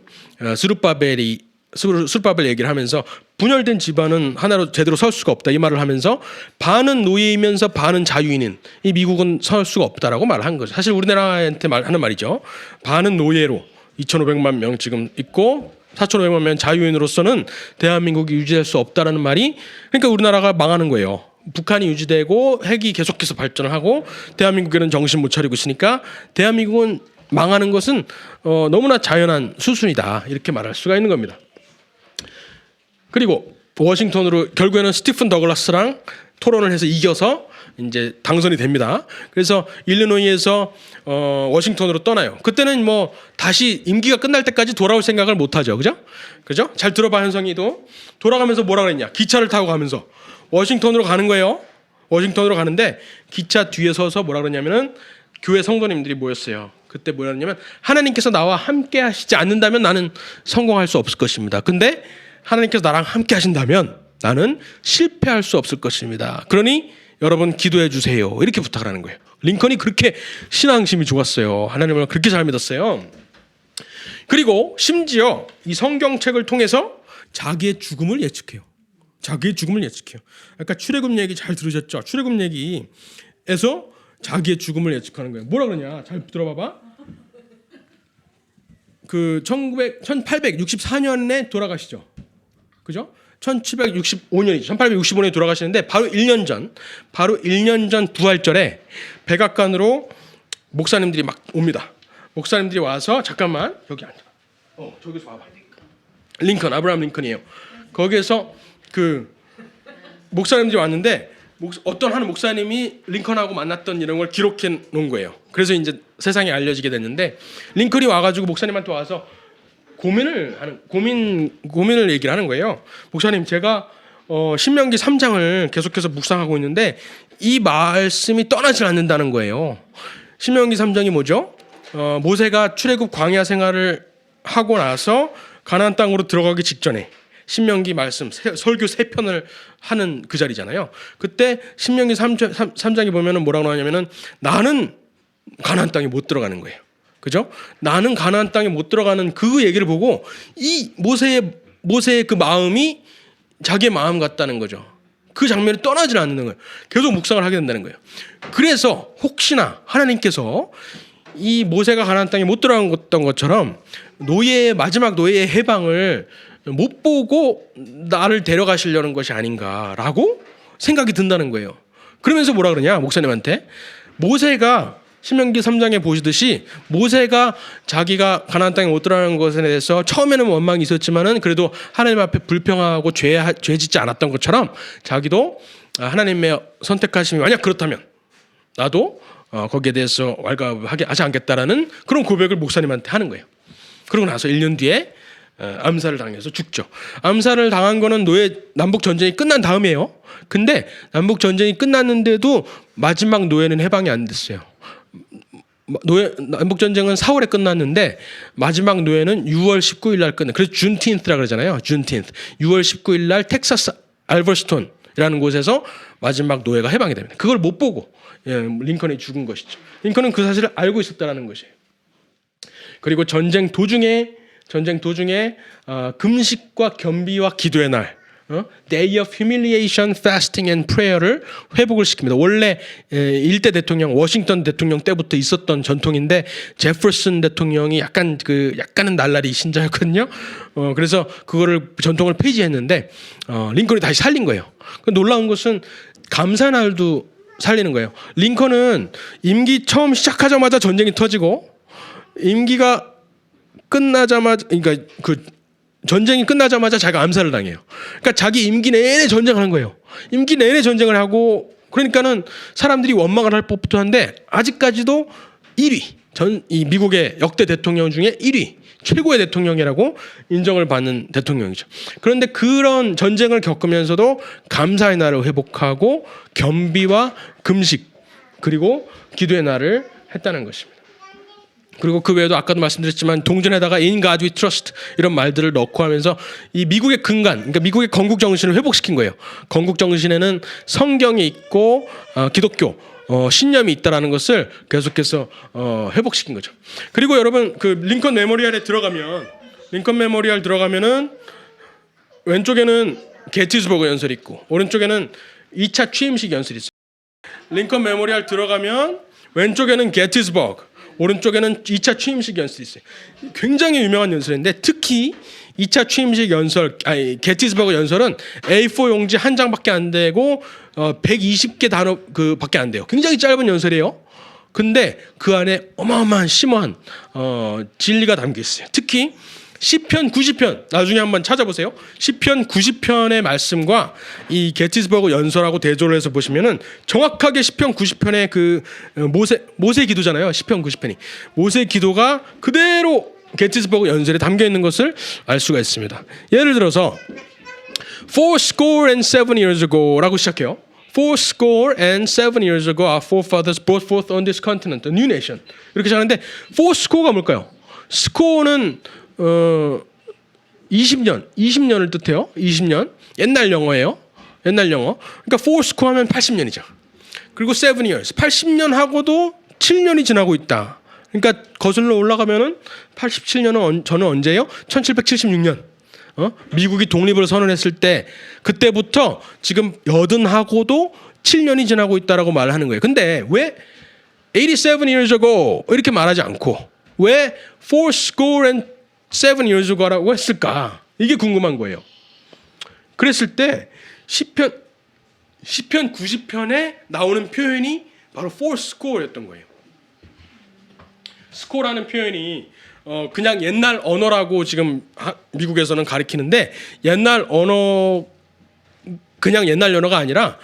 스룹바벨 얘기를 하면서 분열된 집안은 하나로 제대로 설 수가 없다 이 말을 하면서 반은 노예이면서 반은 자유인인 이 미국은 설 수가 없다라고 말을 한 거죠. 사실 우리나라한테 하는 말이죠. 반은 노예로 2,500만 명 지금 있고 4,500만 명 자유인으로서는 대한민국이 유지될 수 없다라는 말이, 그러니까 우리나라가 망하는 거예요. 북한이 유지되고 핵이 계속해서 발전을 하고 대한민국에는 정신 못 차리고 있으니까 대한민국은 망하는 것은 너무나 자연한 수순이다 이렇게 말할 수가 있는 겁니다. 그리고 워싱턴으로 결국에는 스티픈 더글라스랑 토론을 해서 이겨서 이제 당선이 됩니다. 그래서 일리노이에서 워싱턴으로 떠나요. 그때는 뭐 다시 임기가 끝날 때까지 돌아올 생각을 못 하죠. 그죠? 잘 들어봐, 현성이도. 돌아가면서 뭐라 그랬냐? 기차를 타고 가면서 워싱턴으로 가는 거예요. 워싱턴으로 가는데 기차 뒤에 서서 뭐라 그러냐면은 교회 성도님들이 모였어요. 그때 뭐라 그러냐면 하나님께서 나와 함께 하시지 않는다면 나는 성공할 수 없을 것입니다. 근데 하나님께서 나랑 함께 하신다면 나는 실패할 수 없을 것입니다. 그러니 여러분 기도해 주세요. 이렇게 부탁을 하는 거예요. 링컨이 그렇게 신앙심이 좋았어요. 하나님을 그렇게 잘 믿었어요. 그리고 심지어 이 성경책을 통해서 자기의 죽음을 예측해요. 자기의 죽음을 예측해요. 아까 출애굽 얘기 잘 들으셨죠? 출애굽 얘기에서 자기의 죽음을 예측하는 거예요. 뭐라 그러냐? 잘 들어봐봐. 그 1864년에 돌아가시죠. 그죠? 1765년이죠. 1865년에 돌아가시는데 바로 1년 전 부활절에 백악관으로 목사님들이 막 옵니다. 목사님들이 와서 잠깐만 여기 앉아. 저기서 봐봐. 링컨, 아브라함 링컨이에요. 거기에서 그 목사님들이 왔는데 어떤 한 목사님이 링컨하고 만났던 이런 걸 기록해 놓은 거예요. 그래서 이제 세상에 알려지게 됐는데 링컨이 와가지고 목사님한테 와서 고민을 얘기를 하는 거예요. 목사님, 제가 신명기 3장을 계속해서 묵상하고 있는데 이 말씀이 떠나질 않는다는 거예요. 신명기 3장이 뭐죠? 모세가 출애굽 광야 생활을 하고 나서 가나안 땅으로 들어가기 직전에 신명기 말씀 설교 3편을 하는 그 자리잖아요. 그때 신명기 3장에 보면은 뭐라고 나오냐면은 나는 가나안 땅에 못 들어가는 거예요. 그죠? 나는 가나안 땅에 못 들어가는 그 얘기를 보고 이 모세의 그 마음이 자기의 마음 같다는 거죠. 그 장면이 떠나질 않는 거예요. 계속 묵상을 하게 된다는 거예요. 그래서 혹시나 하나님께서 이 모세가 가나안 땅에 못 들어갔던 것처럼 마지막 노예의 해방을 못 보고 나를 데려가시려는 것이 아닌가라고 생각이 든다는 거예요. 그러면서 뭐라 그러냐? 목사님한테 모세가 신명기 3장에 보시듯이 모세가 자기가 가나안 땅에 못 들어가는 것에 대해서 처음에는 원망이 있었지만은 그래도 하나님 앞에 불평하고 죄 짓지 않았던 것처럼 자기도 하나님의 선택하심이 만약 그렇다면 나도 거기에 대해서 왈가하게 하지 않겠다라는 그런 고백을 목사님한테 하는 거예요. 그러고 나서 1년 뒤에 암살을 당해서 죽죠. 암살을 당한 거는 남북 전쟁이 끝난 다음이에요. 근데 남북 전쟁이 끝났는데도 마지막 노예는 해방이 안 됐어요. 남북 전쟁은 4월에 끝났는데 마지막 노예는 6월 19일 날 끝나. 그래서 준틴스라 그러잖아요. 준틴스. 6월 19일 날 텍사스 알버스톤이라는 곳에서 마지막 노예가 해방이 됩니다. 그걸 못 보고 링컨이 죽은 것이죠. 링컨은 그 사실을 알고 있었다는 것이에요. 그리고 전쟁 도중에 금식과 겸비와 기도의 날, Day of Humiliation, Fasting and Prayer를 회복을 시킵니다. 원래 일대 대통령 워싱턴 대통령 때부터 있었던 전통인데 제퍼슨 대통령이 약간은 날라리 신자였거든요. 그래서 그거를 전통을 폐지했는데 링컨이 다시 살린 거예요. 놀라운 것은 감사날도 살리는 거예요. 링컨은 임기 처음 시작하자마자 전쟁이 터지고 임기가 끝나자마자, 그러니까 그 전쟁이 끝나자마자 자기가 암살을 당해요. 그러니까 자기 임기 내내 전쟁을 한 거예요. 임기 내내 전쟁을 하고 그러니까는 사람들이 원망을 할 법도 한데 아직까지도 1위, 이 미국의 역대 대통령 중에 1위, 최고의 대통령이라고 인정을 받는 대통령이죠. 그런데 그런 전쟁을 겪으면서도 감사의 날을 회복하고 겸비와 금식 그리고 기도의 날을 했다는 것입니다. 그리고 그 외에도 아까도 말씀드렸지만 동전에다가 In God We Trust 이런 말들을 넣고 하면서 이 미국의 근간, 그러니까 미국의 건국 정신을 회복시킨 거예요. 건국 정신에는 성경이 있고 기독교 신념이 있다라는 것을 계속해서 회복시킨 거죠. 그리고 여러분 그 링컨 메모리얼에 들어가면은 왼쪽에는 게티즈버그 연설이 있고 오른쪽에는 2차 취임식 연설이 있어요. 링컨 메모리얼 들어가면 왼쪽에는 게티즈버그 오른쪽에는 2차 취임식 연설이 있어요. 굉장히 유명한 연설인데 특히 2차 취임식 게티즈버그 연설은 A4 용지 한 장밖에 안 되고 120개 단어 밖에 안 돼요. 굉장히 짧은 연설이에요. 근데 그 안에 어마어마한 심오한 진리가 담겨 있어요. 특히 시편 90편 나중에 한번 찾아보세요. 시편 90편의 말씀과 이 게티즈버그 연설하고 대조를 해서 보시면은 정확하게 시편 90편의 그 모세 기도잖아요. 시편 90편이 모세 기도가 그대로 게티즈버그 연설에 담겨 있는 것을 알 수가 있습니다. 예를 들어서 fourscore and 7 years ago라고 시작해요. Fourscore and 7 years ago our forefathers brought forth on this continent a new nation 이렇게 시작하는데 fourscore가 뭘까요? score는 20년을 뜻해요. 20년. 옛날 영어예요. 옛날 영어. 그러니까 4score 하면 80년이죠. 그리고 7 years. 80년 하고도 7년이 지나고 있다. 그러니까 거슬러 올라가면은 87년은 저는 언제예요? 1776년. 미국이 독립을 선언했을 때 그때부터 지금 여든하고도 7년이 지나고 있다라고 말하는 거예요. 근데 왜 87 years ago 이렇게 말하지 않고 왜 407 years ago라고 했을까? 이게 궁금한 거예요. 그랬을 때 시편 90편에 나오는 표현이 바로 4score였던 거예요. score라는 표현이 그냥 옛날 언어라고 지금 미국에서는 가리키는데 옛날 언어 그냥 옛날 언어가 아니라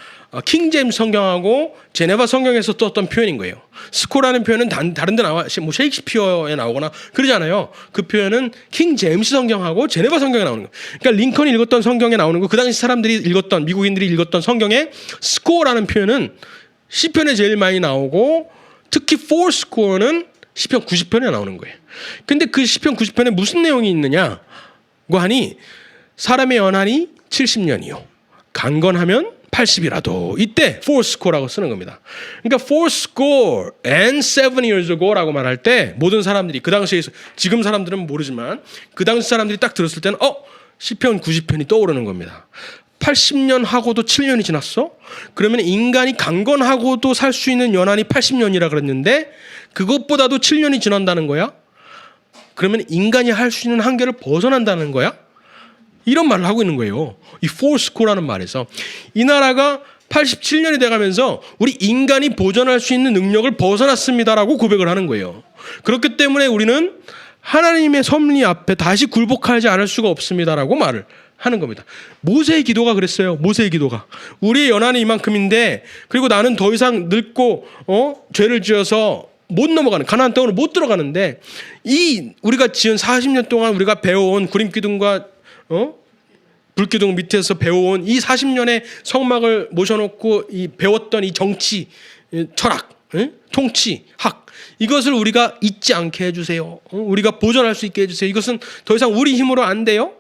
킹 제임스 성경하고 제네바 성경에서 썼던 표현인 거예요. 스코라는 표현은 다른 데 나와 뭐 셰익스피어에 나오거나 그러잖아요. 그 표현은 킹 제임스 성경하고 제네바 성경에 나오는 거예요. 그러니까 링컨이 읽었던 성경에 나오는 거 그 당시 사람들이 읽었던 미국인들이 읽었던 성경에 스코어라는 표현은 시편에 제일 많이 나오고 특히 4score는 시편 90편에 나오는 거예요. 근데 그 시편 90편에 무슨 내용이 있느냐고 하니 사람의 연한이 70년이요. 강건하면 80이라도 이때 4score라고 쓰는 겁니다. 그러니까 4score and 7 years ago라고 말할 때 모든 사람들이 그 당시에 지금 사람들은 모르지만 그 당시 사람들이 딱 들었을 때는 시편 90편이 떠오르는 겁니다. 80년 하고도 7년이 지났어? 그러면 인간이 강건하고도 살 수 있는 연한이 80년이라 그랬는데 그것보다도 7년이 지난다는 거야? 그러면 인간이 할 수 있는 한계를 벗어난다는 거야? 이런 말을 하고 있는 거예요. 이 4score라는 말에서 이 나라가 87년이 돼가면서 우리 인간이 보존할 수 있는 능력을 벗어났습니다라고 고백을 하는 거예요. 그렇기 때문에 우리는 하나님의 섭리 앞에 다시 굴복하지 않을 수가 없습니다라고 말을 하는 겁니다. 모세의 기도가 그랬어요. 모세의 기도가 우리의 연한이 이만큼인데 그리고 나는 더 이상 늙고 죄를 지어서 못 넘어가는 가나안 땅으로 못 들어가는데 이 우리가 지은 40년 동안 우리가 배워온 구림기둥과 불기둥 밑에서 배워온 이 40년의 성막을 모셔놓고 이 배웠던 이 정치, 철학, 통치, 학 이것을 우리가 잊지 않게 해주세요. 우리가 보존할 수 있게 해주세요. 이것은 더 이상 우리 힘으로 안 돼요.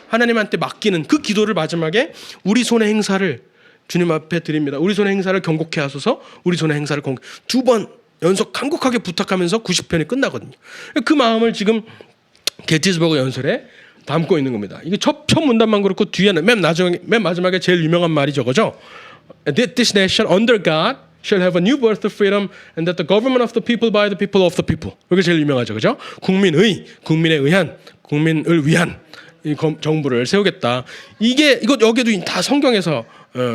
하나님한테 맡기는 그 기도를 마지막에 우리 손의 행사를 주님 앞에 드립니다. 우리 손의 행사를 경고케 하소서. 우리 손의 행사를 두 번 연속 간곡하게 부탁하면서 90편이 끝나거든요. 그 마음을 지금 게티스버그 연설에 담고 있는 겁니다. 이게 첫 문단만 그렇고 뒤에는 맨 마지막에 제일 유명한 말이 저거죠. This nation under God shall have a new birth of freedom and that the government of the people by the people of the people. 이게 제일 유명하죠. 그죠? 국민에 의한, 국민을 위한 이 정부를 세우겠다. 이거 여기도 다 성경에서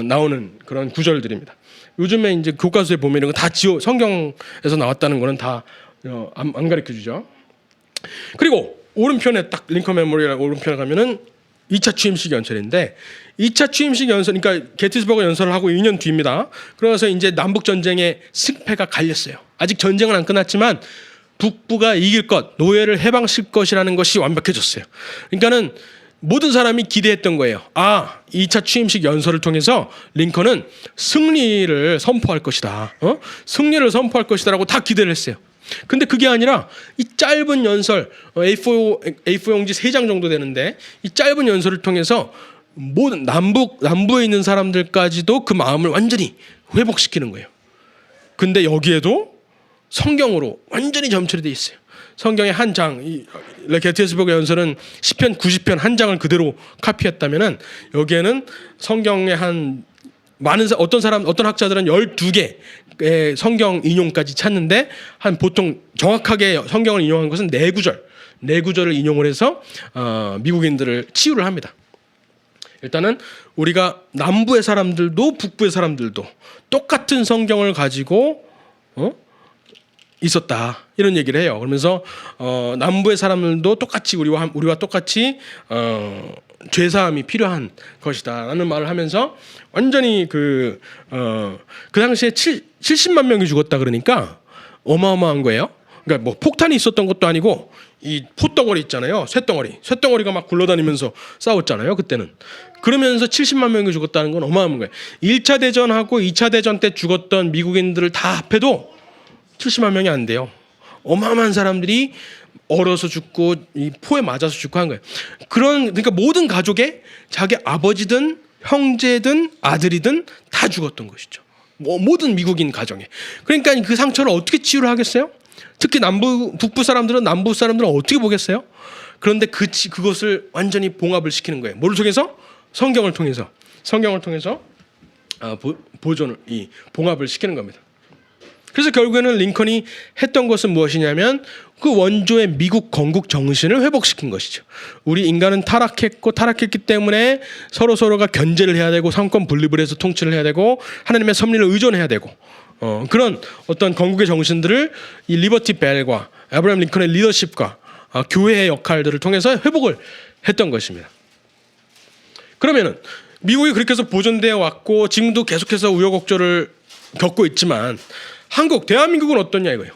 나오는 그런 구절들입니다. 요즘에 이제 교과서에 보면 이런 거 다 성경에서 나왔다는 거는 다 안 가르쳐 주죠. 그리고 오른편에 딱 링컨 메모리얼 오른편에 가면은 2차 취임식 연설인데 2차 취임식 연설 그러니까 게티스버그 연설을 하고 2년 뒤입니다. 그래서 이제 남북 전쟁의 승패가 갈렸어요. 아직 전쟁은 안 끝났지만 북부가 이길 것, 노예를 해방시킬 것이라는 것이 완벽해졌어요. 그러니까는 모든 사람이 기대했던 거예요. 2차 취임식 연설을 통해서 링컨은 승리를 선포할 것이다. 승리를 선포할 것이다라고 다 기대를 했어요. 근데 그게 아니라 이 짧은 연설 A4 용지 3장 정도 되는데 이 짧은 연설을 통해서 모든 남부에 있는 사람들까지도 그 마음을 완전히 회복시키는 거예요. 근데 여기에도 성경으로 완전히 점철이 돼 있어요. 성경의 한 장, 게티스버그 연설은 시편 90편 한 장을 그대로 카피했다면은 여기에는 성경의 어떤 학자들은 12개의 성경 인용까지 찾는데 보통 정확하게 성경을 인용한 것은 4구절을 인용을 해서 미국인들을 치유를 합니다. 일단은 우리가 남부의 사람들도 북부의 사람들도 똑같은 성경을 가지고 있었다 이런 얘기를 해요. 그러면서 남부의 사람들도 똑같이 우리와 똑같이 죄사함이 필요한 것이다라는 말을 하면서 완전히 그 당시에 70만 명이 죽었다 그러니까 어마어마한 거예요. 그러니까 뭐 폭탄이 있었던 것도 아니고 이 포덩어리 있잖아요. 쇳덩어리가 막 굴러다니면서 싸웠잖아요. 그때는. 그러면서 70만 명이 죽었다는 건 어마어마한 거예요. 1차 대전하고 2차 대전 때 죽었던 미국인들을 다 합해도 70만 명이 안 돼요. 어마어마한 사람들이 얼어서 죽고 이 포에 맞아서 죽고 한 거예요. 그러니까 모든 가족에 자기 아버지든 형제든 아들이든 다 죽었던 것이죠. 모든 미국인 가정에. 그러니까 그 상처를 어떻게 치유를 하겠어요? 특히 북부 사람들은 어떻게 보겠어요? 그런데 그것을 완전히 봉합을 시키는 거예요. 뭐를 통해서? 성경을 통해서 보존을 봉합을 시키는 겁니다. 그래서 결국에는 링컨이 했던 것은 무엇이냐면 그 원조의 미국 건국 정신을 회복시킨 것이죠. 우리 인간은 타락했기 때문에 서로가 견제를 해야 되고 상권 분립을 해서 통치를 해야 되고 하나님의 섭리를 의존해야 되고 그런 어떤 건국의 정신들을 이 리버티 벨과 아브라함 링컨의 리더십과 교회의 역할들을 통해서 회복을 했던 것입니다. 그러면은 미국이 그렇게 해서 보존되어 왔고 지금도 계속해서 우여곡절을 겪고 있지만 대한민국은 어떠냐 이거예요.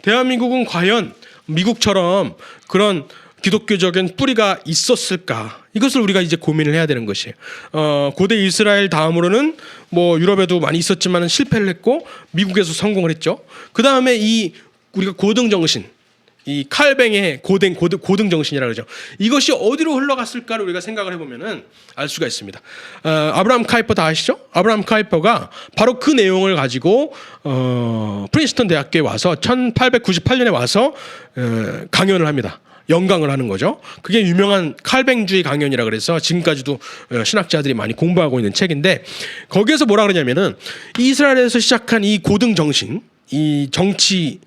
대한민국은 과연 미국처럼 그런 기독교적인 뿌리가 있었을까? 이것을 우리가 이제 고민을 해야 되는 것이에요. 고대 이스라엘 다음으로는 뭐 유럽에도 많이 있었지만 실패를 했고 미국에서 성공을 했죠. 그 다음에 우리가 고등 정신, 이 칼뱅의 고등 정신이라고 그러죠. 이것이 어디로 흘러갔을까를 우리가 생각을 해보면은 알 수가 있습니다. 아브라함 카이퍼 다 아시죠? 아브라함 카이퍼가 바로 그 내용을 가지고 프린스턴 대학교에 와서 1898년에 와서 강연을 합니다. 연강을 하는 거죠. 그게 유명한 칼뱅주의 강연이라 그래서 지금까지도 신학자들이 많이 공부하고 있는 책인데 거기에서 뭐라 그러냐면은 이스라엘에서 시작한 이 고등 정신, 이 정치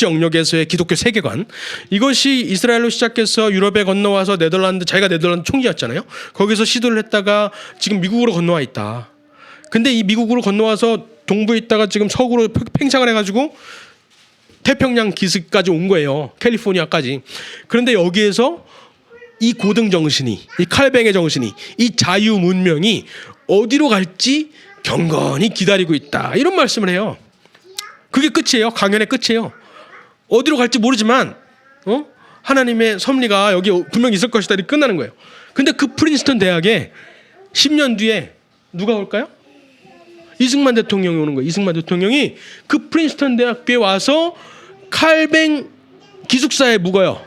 영역에서의 기독교 세계관, 이것이 이스라엘로 시작해서 유럽에 건너와서 자기가 네덜란드 총리였잖아요. 거기서 시도를 했다가 지금 미국으로 건너와 있다. 근데 이 미국으로 건너와서 동부에 있다가 지금 서구로 팽창을 해가지고 태평양 기슭까지 온 거예요. 캘리포니아까지. 그런데 여기에서 이 고등 정신이, 이 칼뱅의 정신이, 이 자유 문명이 어디로 갈지 경건히 기다리고 있다. 이런 말씀을 해요. 그게 끝이에요. 강연의 끝이에요. 어디로 갈지 모르지만 하나님의 섭리가 여기 분명히 있을 것이다. 이렇게 끝나는 거예요. 근데 그 프린스턴 대학에 10년 뒤에 누가 올까요? 이승만 대통령이 오는 거예요. 이승만 대통령이 그 프린스턴 대학교에 와서 칼뱅 기숙사에 묵어요.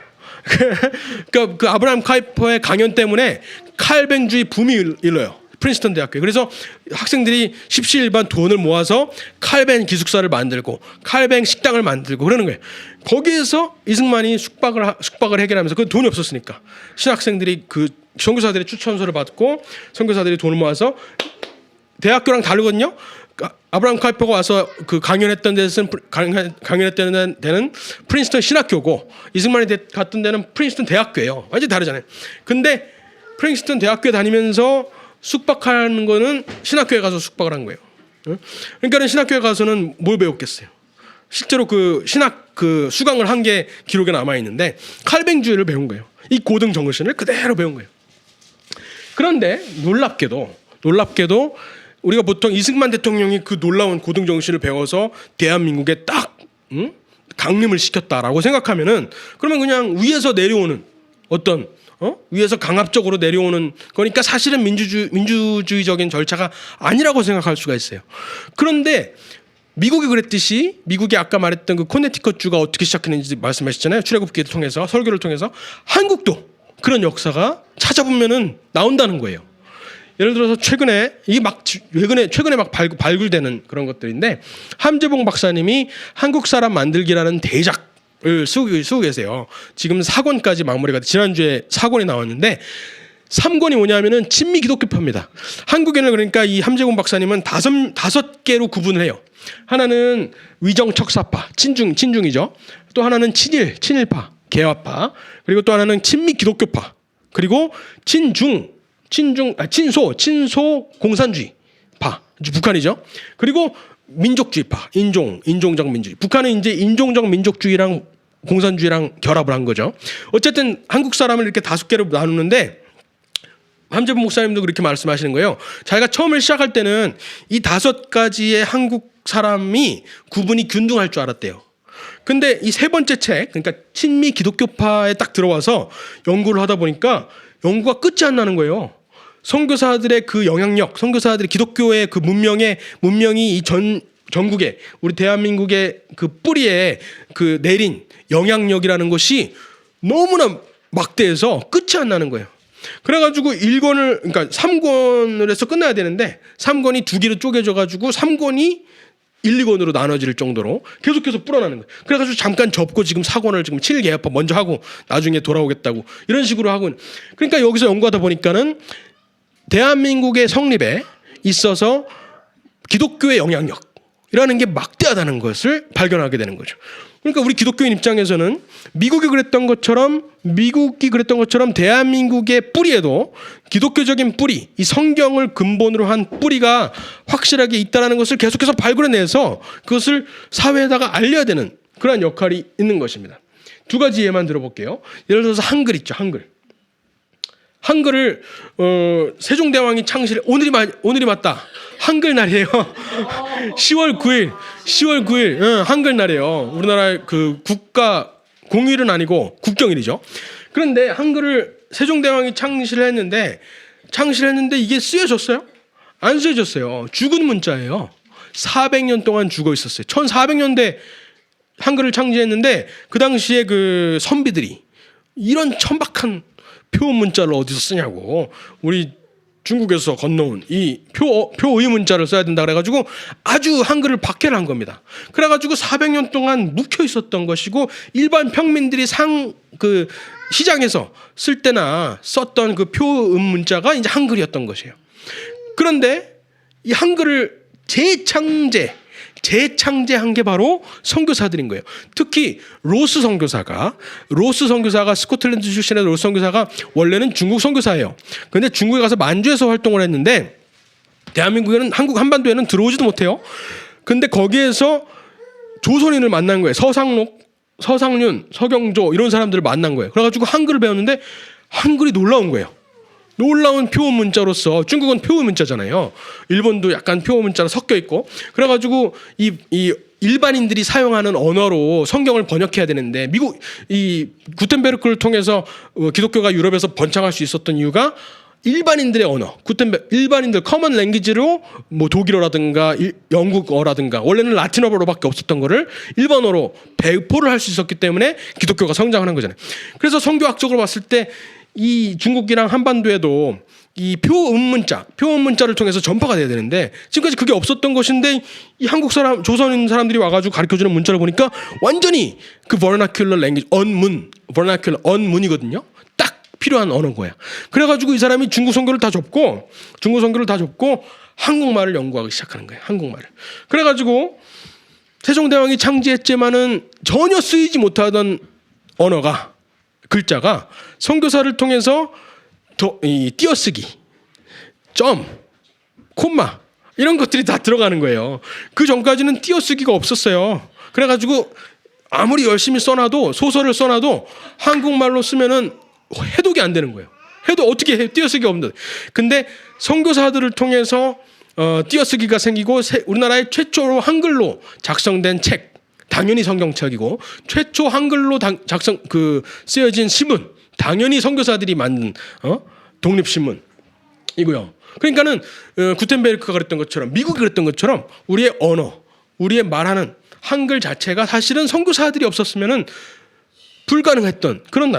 그러니까 그 아브라함 카이퍼의 강연 때문에 칼뱅주의 붐이 일어요. 프린스턴 대학교에. 그래서 학생들이 십시일반 돈을 모아서 칼뱅 기숙사를 만들고 칼뱅 식당을 만들고 그러는 거예요. 거기에서 이승만이 숙박을 해결하면서 그 돈이 없었으니까 신학생들이 그 선교사들의 추천서를 받고 선교사들이 돈을 모아서 대학교랑 다르거든요. 아브라함 카이퍼가 와서 그 강연했던 데는 프린스턴 신학교고 이승만이 갔던 데는 프린스턴 대학교예요. 완전히 다르잖아요. 근데 프린스턴 대학교에 다니면서 숙박하는 거는 신학교에 가서 숙박을 한 거예요. 그러니까 신학교에 가서는 뭘 배웠겠어요? 실제로 그 신학 수강을 한 게 기록에 남아 있는데 칼뱅주의를 배운 거예요. 이 고등 정신을 그대로 배운 거예요. 그런데 놀랍게도 우리가 보통 이승만 대통령이 그 놀라운 고등 정신을 배워서 대한민국에 딱 강림을 시켰다라고 생각하면은 그러면 그냥 위에서 내려오는 어떤 위에서 강압적으로 내려오는 거니까 사실은 민주주의적인 절차가 아니라고 생각할 수가 있어요. 그런데 미국이 그랬듯이 미국이 아까 말했던 그 코네티컷주가 어떻게 시작했는지 말씀하셨잖아요. 출애굽기를 통해서 설교를 통해서 한국도 그런 역사가 찾아보면은 나온다는 거예요. 예를 들어서 최근에 막 발굴되는 그런 것들인데 함재봉 박사님이 한국 사람 만들기라는 대작을 쓰고 계세요. 지금 4권까지 마무리가 지난주에 4권이 나왔는데 3권이 뭐냐면은 친미 기독교파입니다. 한국에는 그러니까 이 함재봉 박사님은 다섯 개로 구분을 해요. 하나는 위정척사파, 친중이죠. 또 하나는 친일파, 개화파, 그리고 또 하나는 친미 기독교파, 그리고 친소 공산주의파, 북한이죠. 그리고 민족주의파, 인종적 민주주의. 북한은 이제 인종적 민족주의랑 공산주의랑 결합을 한 거죠. 어쨌든 한국 사람을 이렇게 5개로 나누는데 함재봉 목사님도 그렇게 말씀하시는 거예요. 자기가 처음에 시작할 때는 이 5가지의 한국 사람이 구분이 균등할 줄 알았대요. 근데 이 3번째 책, 그러니까 친미 기독교파에 딱 들어와서 연구를 하다 보니까 연구가 끝이 안 나는 거예요. 선교사들의 그 영향력, 선교사들의 기독교의 그 문명이 이 전국에 우리 대한민국의 그 뿌리에 그 내린 영향력이라는 것이 너무나 막대해서 끝이 안 나는 거예요. 그래가지고 3권을 해서 끝나야 되는데 3권이 2개로 쪼개져 가지고 3권이 2권으로 나눠질 정도로 계속해서 불어나는 거예요. 그래가지고 잠깐 접고 지금 사권을 지금 7개합화 먼저 하고 나중에 돌아오겠다고 이런 식으로 하고. 그러니까 여기서 연구하다 보니까는 대한민국의 성립에 있어서 기독교의 영향력이라는 게 막대하다는 것을 발견하게 되는 거죠. 그러니까 우리 기독교인 입장에서는 미국이 그랬던 것처럼 대한민국의 뿌리에도 기독교적인 뿌리, 이 성경을 근본으로 한 뿌리가 확실하게 있다는 것을 계속해서 발굴해내서 그것을 사회에다가 알려야 되는 그런 역할이 있는 것입니다. 두 가지 예만 들어볼게요. 예를 들어서 한글 있죠. 한글을 세종대왕이 창실, 오늘이 맞다. 한글날이에요. 10월 9일 한글날이에요. 우리나라의 그 국가 공휴일은 아니고 국경일이죠. 그런데 한글을 세종대왕이 창실했는데 이게 쓰여졌어요? 안 쓰여졌어요. 죽은 문자예요. 400년 동안 죽어 있었어요. 1400년대 한글을 창제했는데 그 당시에 그 선비들이 이런 천박한 표 문자를 어디서 쓰냐고, 우리 중국에서 건너온 이 표의 문자를 써야 된다 그래가지고 아주 한글을 박해를 한 겁니다. 그래가지고 400년 동안 묵혀 있었던 것이고 일반 평민들이 그 시장에서 쓸 때나 썼던 그 표음 문자가 이제 한글이었던 것이에요. 그런데 이 한글을 재창제한 게 바로 선교사들인 거예요. 특히 로스 선교사가 스코틀랜드 출신의 로스 선교사가 원래는 중국 선교사예요. 그런데 중국에 가서 만주에서 활동을 했는데 대한민국에는 한국 한반도에는 들어오지도 못해요. 근데 거기에서 조선인을 만난 거예요. 서상륜, 서경조 이런 사람들을 만난 거예요. 그래가지고 한글을 배웠는데 한글이 놀라운 거예요. 놀라운 표음 문자로서, 중국은 표음 문자잖아요. 일본도 약간 표음 문자로 섞여 있고, 그래가지고 이 일반인들이 사용하는 언어로 성경을 번역해야 되는데 미국 이 구텐베르크를 통해서 기독교가 유럽에서 번창할 수 있었던 이유가 일반인들의 언어, 일반인들 커먼 랭귀지로 뭐 독일어라든가 영국어라든가 원래는 라틴어로밖에 없었던 거를 일본어로 배포를 할 수 있었기 때문에 기독교가 성장하는 거잖아요. 그래서 성교학적으로 봤을 때 이 중국이랑 한반도에도 이 표음 문자를 통해서 전파가 돼야 되는데 지금까지 그게 없었던 것인데 이 한국 사람, 조선인 사람들이 와가지고 가르쳐주는 문자를 보니까 완전히 그 vernacular language, 언문이거든요. 딱 필요한 언어인 거야. 그래가지고 이 사람이 중국 선교를 다 접고 한국말을 연구하기 시작하는 거예요. 한국말을. 그래가지고 세종대왕이 창제했지만은 전혀 쓰이지 못하던 언어가, 글자가 선교사를 통해서 이 띄어쓰기, 점, 콤마 이런 것들이 다 들어가는 거예요. 그 전까지는 띄어쓰기가 없었어요. 그래가지고 아무리 열심히 써놔도, 소설을 써놔도 한국말로 쓰면은 해독이 안 되는 거예요. 해도 어떻게 해? 띄어쓰기가 없는데. 근데 선교사들을 통해서 띄어쓰기가 생기고 우리나라의 최초로 한글로 작성된 책, 당연히 성경책이고, 최초 한글로 쓰여진 신문, 당연히 선교사들이 만든 독립신문이고요. 그러니까는 구텐베르크가 그랬던 것처럼, 미국이 그랬던 것처럼 우리의 언어, 우리의 말하는 한글 자체가 사실은 선교사들이 없었으면은 불가능했던 그런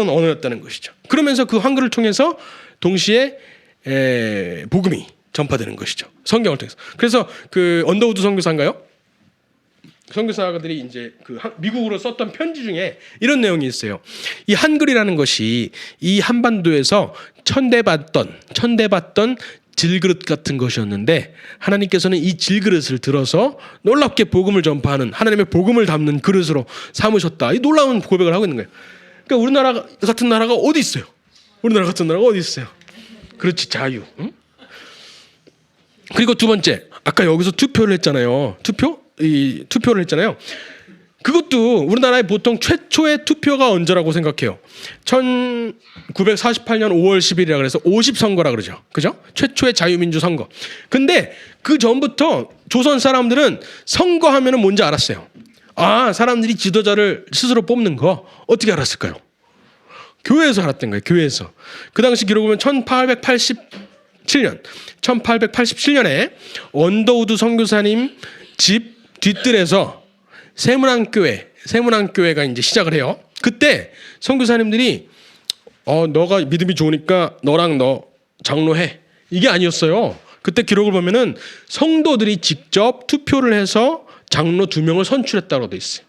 언어였다는 것이죠. 그러면서 그 한글을 통해서 동시에 복음이 전파되는 것이죠. 성경을 통해서. 그래서 그 언더우드 선교사인가요? 선교사들이 이제 그 미국으로 썼던 편지 중에 이런 내용이 있어요. 이 한글이라는 것이 이 한반도에서 천대받던 질그릇 같은 것이었는데 하나님께서는 이 질그릇을 들어서 놀랍게 복음을 전파하는, 하나님의 복음을 담는 그릇으로 삼으셨다. 이 놀라운 고백을 하고 있는 거예요. 그러니까 우리나라 같은 나라가 어디 있어요? 그렇지, 자유. 응? 그리고 두 번째, 아까 여기서 투표를 했잖아요. 투표를 했잖아요. 그것도 우리나라의 보통 최초의 투표가 언제라고 생각해요? 1948년 5월 10일이라 그래서 50선거라 그러죠. 그죠? 최초의 자유민주 선거. 근데 그 전부터 조선 사람들은 선거하면은 뭔지 알았어요. 아, 사람들이 지도자를 스스로 뽑는 거 어떻게 알았을까요? 교회에서 알았던 거예요. 교회에서. 그 당시 기록 보면 1887년에 언더우드 선교사님 집 뒤뜰에서 세문안교회가 이제 시작을 해요. 그때 선교사님들이 너가 믿음이 좋으니까 너랑 너 장로해. 이게 아니었어요. 그때 기록을 보면은 성도들이 직접 투표를 해서 장로 2명을 선출했다고 돼 있어요.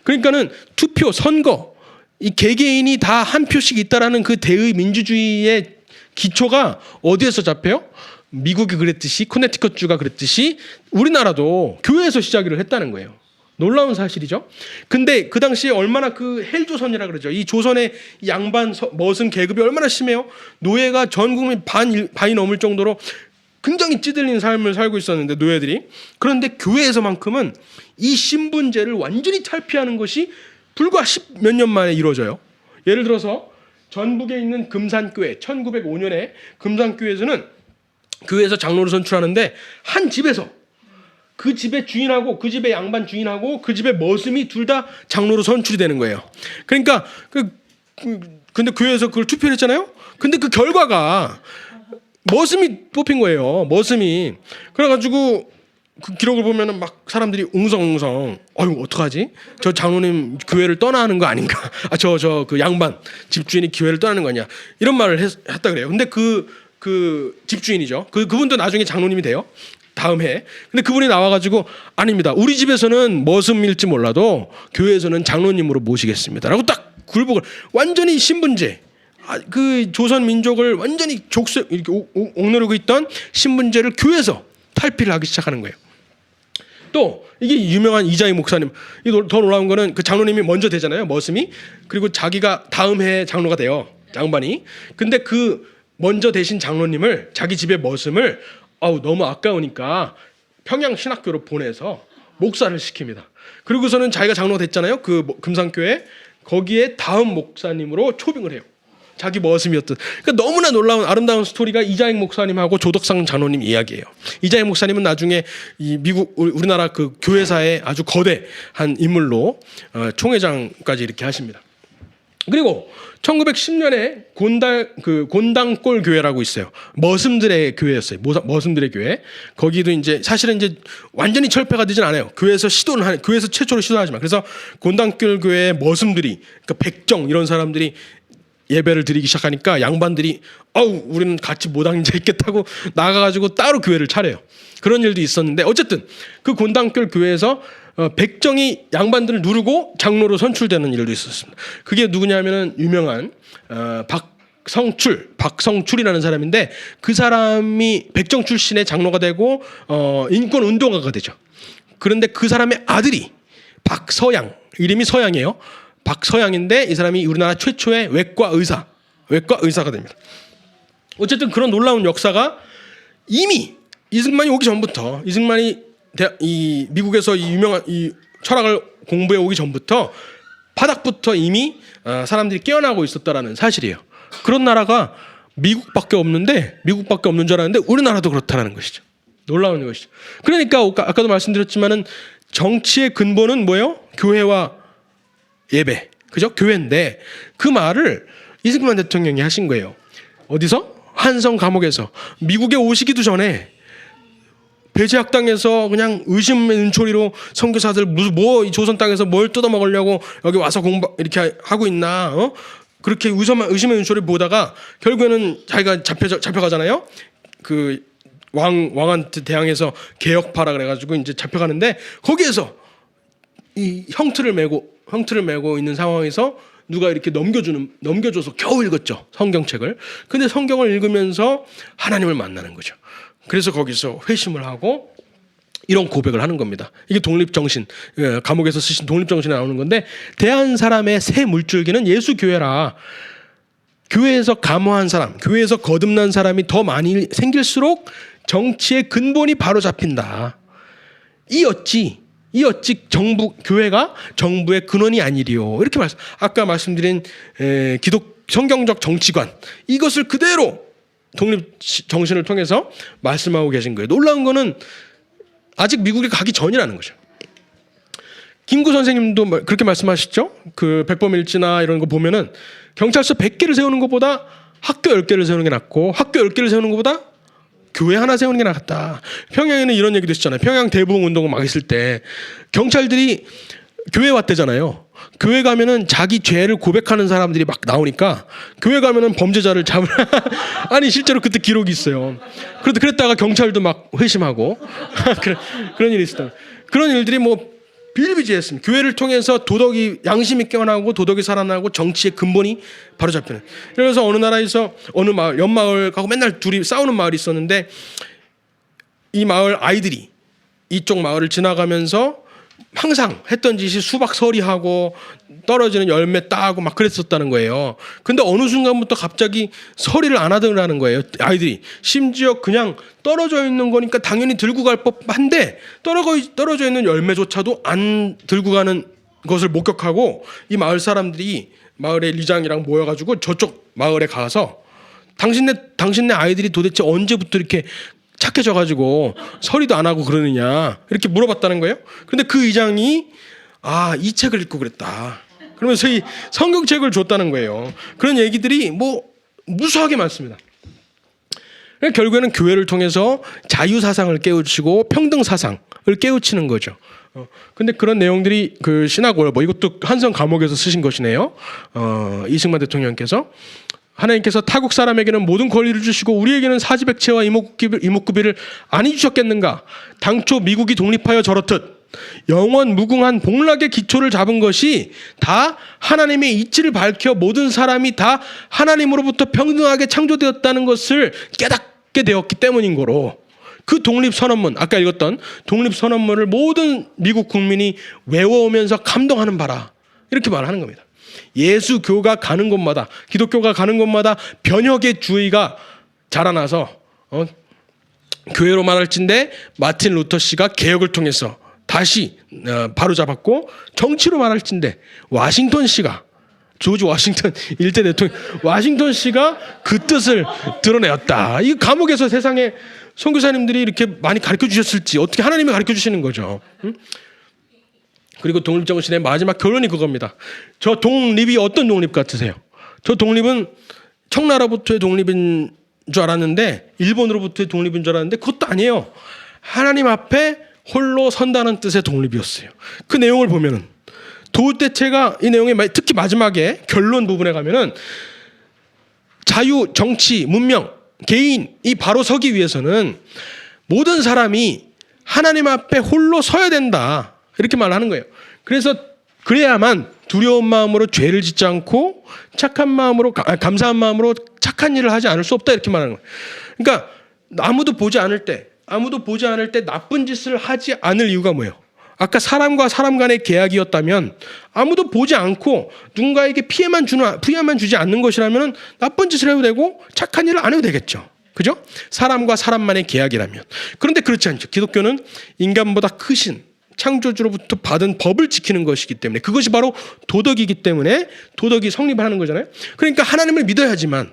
그러니까는 투표, 선거, 이 개개인이 다 한 표씩 있다라는 그 대의 민주주의의 기초가 어디에서 잡혀요? 미국이 그랬듯이 코네티컷주가 그랬듯이 우리나라도 교회에서 시작을 했다는 거예요. 놀라운 사실이죠. 근데 그 당시에 얼마나 그 헬조선이라 그러죠. 이 조선의 양반 머슴 계급이 얼마나 심해요. 노예가 전 국민 반이 넘을 정도로 굉장히 찌들린 삶을 살고 있었는데 노예들이. 그런데 교회에서만큼은 이 신분제를 완전히 탈피하는 것이 불과 10몇 년 만에 이루어져요. 예를 들어서 전북에 있는 금산교회 1905년에 금산교회에서는 교회에서 장로를 선출하는데 한 집에서 그 집의 주인하고 그 집의 양반 주인하고 그 집의 머슴이 둘 다 장로로 선출이 되는 거예요. 그러니까 근데 교회에서 그걸 투표를 했잖아요. 근데 그 결과가 머슴이 뽑힌 거예요. 머슴이. 그래가지고 그 기록을 보면은 막 사람들이 웅성웅성 어휴 어떡하지? 저 장로님 교회를 떠나는 거 아닌가? 저 그 양반 집주인이 교회를 떠나는 거 아니야? 이런 말을 했다 그래요. 근데 그 집주인이죠. 그분도 나중에 장로님이 돼요. 다음 해. 근데 그분이 나와가지고 아닙니다. 우리 집에서는 머슴일지 몰라도 교회에서는 장로님으로 모시겠습니다라고 딱 굴복을 완전히 신분제. 그 조선 민족을 완전히 이렇게 옥누르고 있던 신분제를 교회에서 탈피를 하기 시작하는 거예요. 또 이게 유명한 이자희 목사님. 더 놀라운 거는 그 장로님이 먼저 되잖아요. 머슴이. 그리고 자기가 다음 해 장로가 돼요. 양반이. 근데 그 먼저 되신 장로님을 자기 집의 머슴을 너무 아까우니까 평양 신학교로 보내서 목사를 시킵니다. 그리고서는 자기가 장로가 됐잖아요. 그 금산교회 거기에 다음 목사님으로 초빙을 해요. 자기 머슴이었던. 그러니까 너무나 놀라운 아름다운 스토리가 이자익 목사님하고 조덕상 장로님 이야기예요. 이자익 목사님은 나중에 이 미국 우리나라 그 교회사의 아주 거대한 인물로 총회장까지 이렇게 하십니다. 그리고 1910년에 곤당골 교회라고 있어요. 머슴들의 교회였어요. 머슴들의 교회. 거기도 이제 사실은 이제 완전히 철폐가 되진 않아요. 교회에서 최초로 시도하지만. 그래서 곤당골 교회의 머슴들이 그러니까 백정 이런 사람들이 예배를 드리기 시작하니까 양반들이 우리는 같이 못 앉아있겠다고 나가가지고 따로 교회를 차려요. 그런 일도 있었는데 어쨌든 그 곤당골 교회에서 백정이 양반들을 누르고 장로로 선출되는 일도 있었습니다. 그게 누구냐면은 유명한 박성출이라는 사람인데 그 사람이 백정 출신의 장로가 되고 인권 운동가가 되죠. 그런데 그 사람의 아들이 박서양, 이름이 서양이에요. 박서양인데 이 사람이 우리나라 최초의 외과 의사가 됩니다. 어쨌든 그런 놀라운 역사가 이미 이승만이 오기 전부터 이승만이 이 미국에서 이 유명한 이 철학을 공부해 오기 전부터 바닥부터 이미 사람들이 깨어나고 있었다라는 사실이에요. 그런 나라가 미국밖에 없는 줄 알았는데 우리나라도 그렇다라는 것이죠. 놀라운 것이죠. 그러니까 아까도 말씀드렸지만은 정치의 근본은 뭐예요? 교회와 예배, 그죠? 교회인데 그 말을 이승만 대통령이 하신 거예요. 어디서? 한성 감옥에서. 미국에 오시기도 전에 배제학당에서 그냥 의심의 눈초리로 선교사들 이 조선 땅에서 뭘 뜯어먹으려고 여기 와서 이렇게 하고 있나? 그렇게 의심의 눈초리 보다가 결국에는 자기가 잡혀가잖아요. 그 왕한테 대항해서 개혁파라 그래가지고 이제 잡혀가는데 거기에서 이 형틀을 메고 있는 상황에서 누가 이렇게 넘겨줘서 겨우 읽었죠. 성경책을. 근데 성경을 읽으면서 하나님을 만나는 거죠. 그래서 거기서 회심을 하고 이런 고백을 하는 겁니다. 이게 독립정신, 감옥에서 쓰신 독립정신에 나오는 건데 대한 사람의 새 물줄기는 예수 교회라. 교회에서 감화한 사람, 교회에서 거듭난 사람이 더 많이 생길수록 정치의 근본이 바로 잡힌다. 이 어찌 교회가 정부의 근원이 아니리요. 이렇게 아까 말씀드린 성경적 정치관 이것을 그대로 독립 정신을 통해서 말씀하고 계신 거예요. 놀라운 거는 아직 미국에 가기 전이라는 거죠. 김구 선생님도 그렇게 말씀하시죠. 그 백범일지나 이런 거 보면은 경찰서 100개를 세우는 것보다 학교 10개를 세우는 게 낫고 학교 10개를 세우는 것보다 교회 하나 세우는 게 낫다. 평양에는 이런 얘기도 있었잖아요. 평양 대부흥 운동 막 있을 때 경찰들이 교회 왔대잖아요. 교회 가면은 자기 죄를 고백하는 사람들이 막 나오니까 교회 가면은 범죄자를 잡을 아니 실제로 그때 기록이 있어요. 그랬다가 경찰도 막 회심하고 그런 일이 있었다. 그런 일들이 뭐 비일비재했습니다. 교회를 통해서 도덕이 양심이 깨어나고 도덕이 살아나고 정치의 근본이 바로 잡히는. 그래서 어느 나라에서 어느 마을 옆마을 가고 맨날 둘이 싸우는 마을이 있었는데 이 마을 아이들이 이쪽 마을을 지나가면서 항상 했던 짓이 수박 서리하고 떨어지는 열매 따고 막 그랬었다는 거예요. 근데 어느 순간부터 갑자기 서리를 안 하더라는 거예요. 아이들이 심지어 그냥 떨어져 있는 거니까 당연히 들고 갈 법한데 떨어져 있는 열매조차도 안 들고 가는 것을 목격하고 이 마을 사람들이 마을의 리장이랑 모여가지고 저쪽 마을에 가서 당신네 아이들이 도대체 언제부터 이렇게 착해져가지고 서리도 안 하고 그러느냐 이렇게 물어봤다는 거예요. 그런데 그 의장이 이 책을 읽고 그랬다. 그러면서 이 성경책을 줬다는 거예요. 그런 얘기들이 뭐 무수하게 많습니다. 결국에는 교회를 통해서 자유 사상을 깨우치고 평등 사상을 깨우치는 거죠. 근데 그런 내용들이 그 신학월 이것도 한성 감옥에서 쓰신 것이네요. 이승만 대통령께서 하나님께서 타국 사람에게는 모든 권리를 주시고 우리에게는 사지백체와 이목구비를 안 해주셨겠는가? 당초 미국이 독립하여 저렇듯 영원 무궁한 복락의 기초를 잡은 것이 다 하나님의 이치를 밝혀 모든 사람이 다 하나님으로부터 평등하게 창조되었다는 것을 깨닫게 되었기 때문인 거로 그 독립선언문 아까 읽었던 독립선언문을 모든 미국 국민이 외워오면서 감동하는 바라 이렇게 말하는 겁니다. 예수교가 가는 곳마다 기독교가 가는 곳마다 변혁의 주의가 자라나서 교회로 말할진대 마틴 루터 씨가 개혁을 통해서 다시 바로잡았고 정치로 말할진대 와싱턴 씨가 조지 워싱턴 일대 대통령 와싱턴 씨가 그 뜻을 드러내었다. 이 감옥에서 세상에 선교사님들이 이렇게 많이 가르쳐 주셨을지 어떻게 하나님이 가르쳐 주시는 거죠. 그리고 독립정신의 마지막 결론이 그겁니다. 저 독립이 어떤 독립 같으세요? 저 독립은 청나라부터의 독립인 줄 알았는데 일본으로부터의 독립인 줄 알았는데 그것도 아니에요. 하나님 앞에 홀로 선다는 뜻의 독립이었어요. 그 내용을 보면은 도우떼체가 이 내용의 특히 마지막에 결론 부분에 가면은 자유, 정치, 문명, 개인이 바로 서기 위해서는 모든 사람이 하나님 앞에 홀로 서야 된다. 이렇게 말하는 거예요. 그래서 그래야만 두려운 마음으로 죄를 짓지 않고 착한 마음으로 감사한 마음으로 착한 일을 하지 않을 수 없다 이렇게 말하는 거예요. 그러니까 아무도 보지 않을 때 나쁜 짓을 하지 않을 이유가 뭐예요? 아까 사람과 사람 간의 계약이었다면 아무도 보지 않고 누군가에게 피해만 주지 않는 것이라면 나쁜 짓을 해도 되고 착한 일을 안 해도 되겠죠. 그죠? 사람과 사람만의 계약이라면. 그런데 그렇지 않죠. 기독교는 인간보다 크신 창조주로부터 받은 법을 지키는 것이기 때문에 그것이 바로 도덕이기 때문에 도덕이 성립하는 거잖아요. 그러니까 하나님을 믿어야지만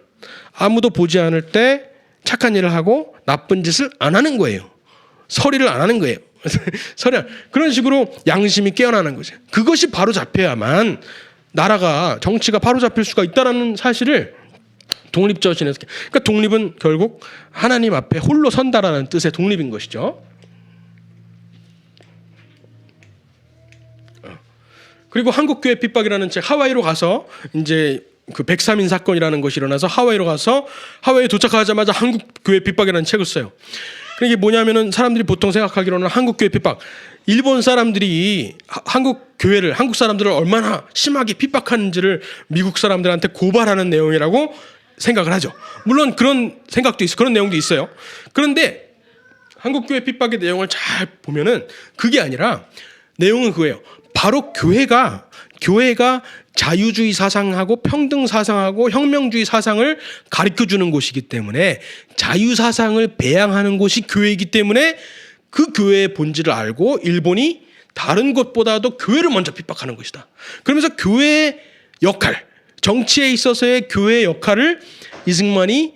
아무도 보지 않을 때 착한 일을 하고 나쁜 짓을 안 하는 거예요. 서리를 안 하는 거예요. 그런 식으로 양심이 깨어나는 거죠. 그것이 바로 잡혀야만 나라가 정치가 바로 잡힐 수가 있다는 사실을 독립정신에서 그러니까 독립은 결국 하나님 앞에 홀로 선다라는 뜻의 독립인 것이죠. 그리고 한국교회 핍박이라는 책 하와이로 가서 이제 그 103인 사건이라는 것이 일어나서 하와이로 가서 하와이에 도착하자마자 한국교회 핍박이라는 책을 써요. 이게 뭐냐면은 사람들이 보통 생각하기로는 한국교회 핍박 일본 사람들이 한국 사람들을 얼마나 심하게 핍박하는지를 미국 사람들한테 고발하는 내용이라고 생각을 하죠. 물론 그런 생각도 있어, 그런 내용도 있어요. 그런데 한국교회 핍박의 내용을 잘 보면은 그게 아니라 내용은 그거예요. 바로 교회가 자유주의 사상하고 평등 사상하고 혁명주의 사상을 가르쳐주는 곳이기 때문에 자유 사상을 배양하는 곳이 교회이기 때문에 그 교회의 본질을 알고 일본이 다른 곳보다도 교회를 먼저 핍박하는 것이다. 그러면서 교회의 역할, 정치에 있어서의 교회의 역할을 이승만이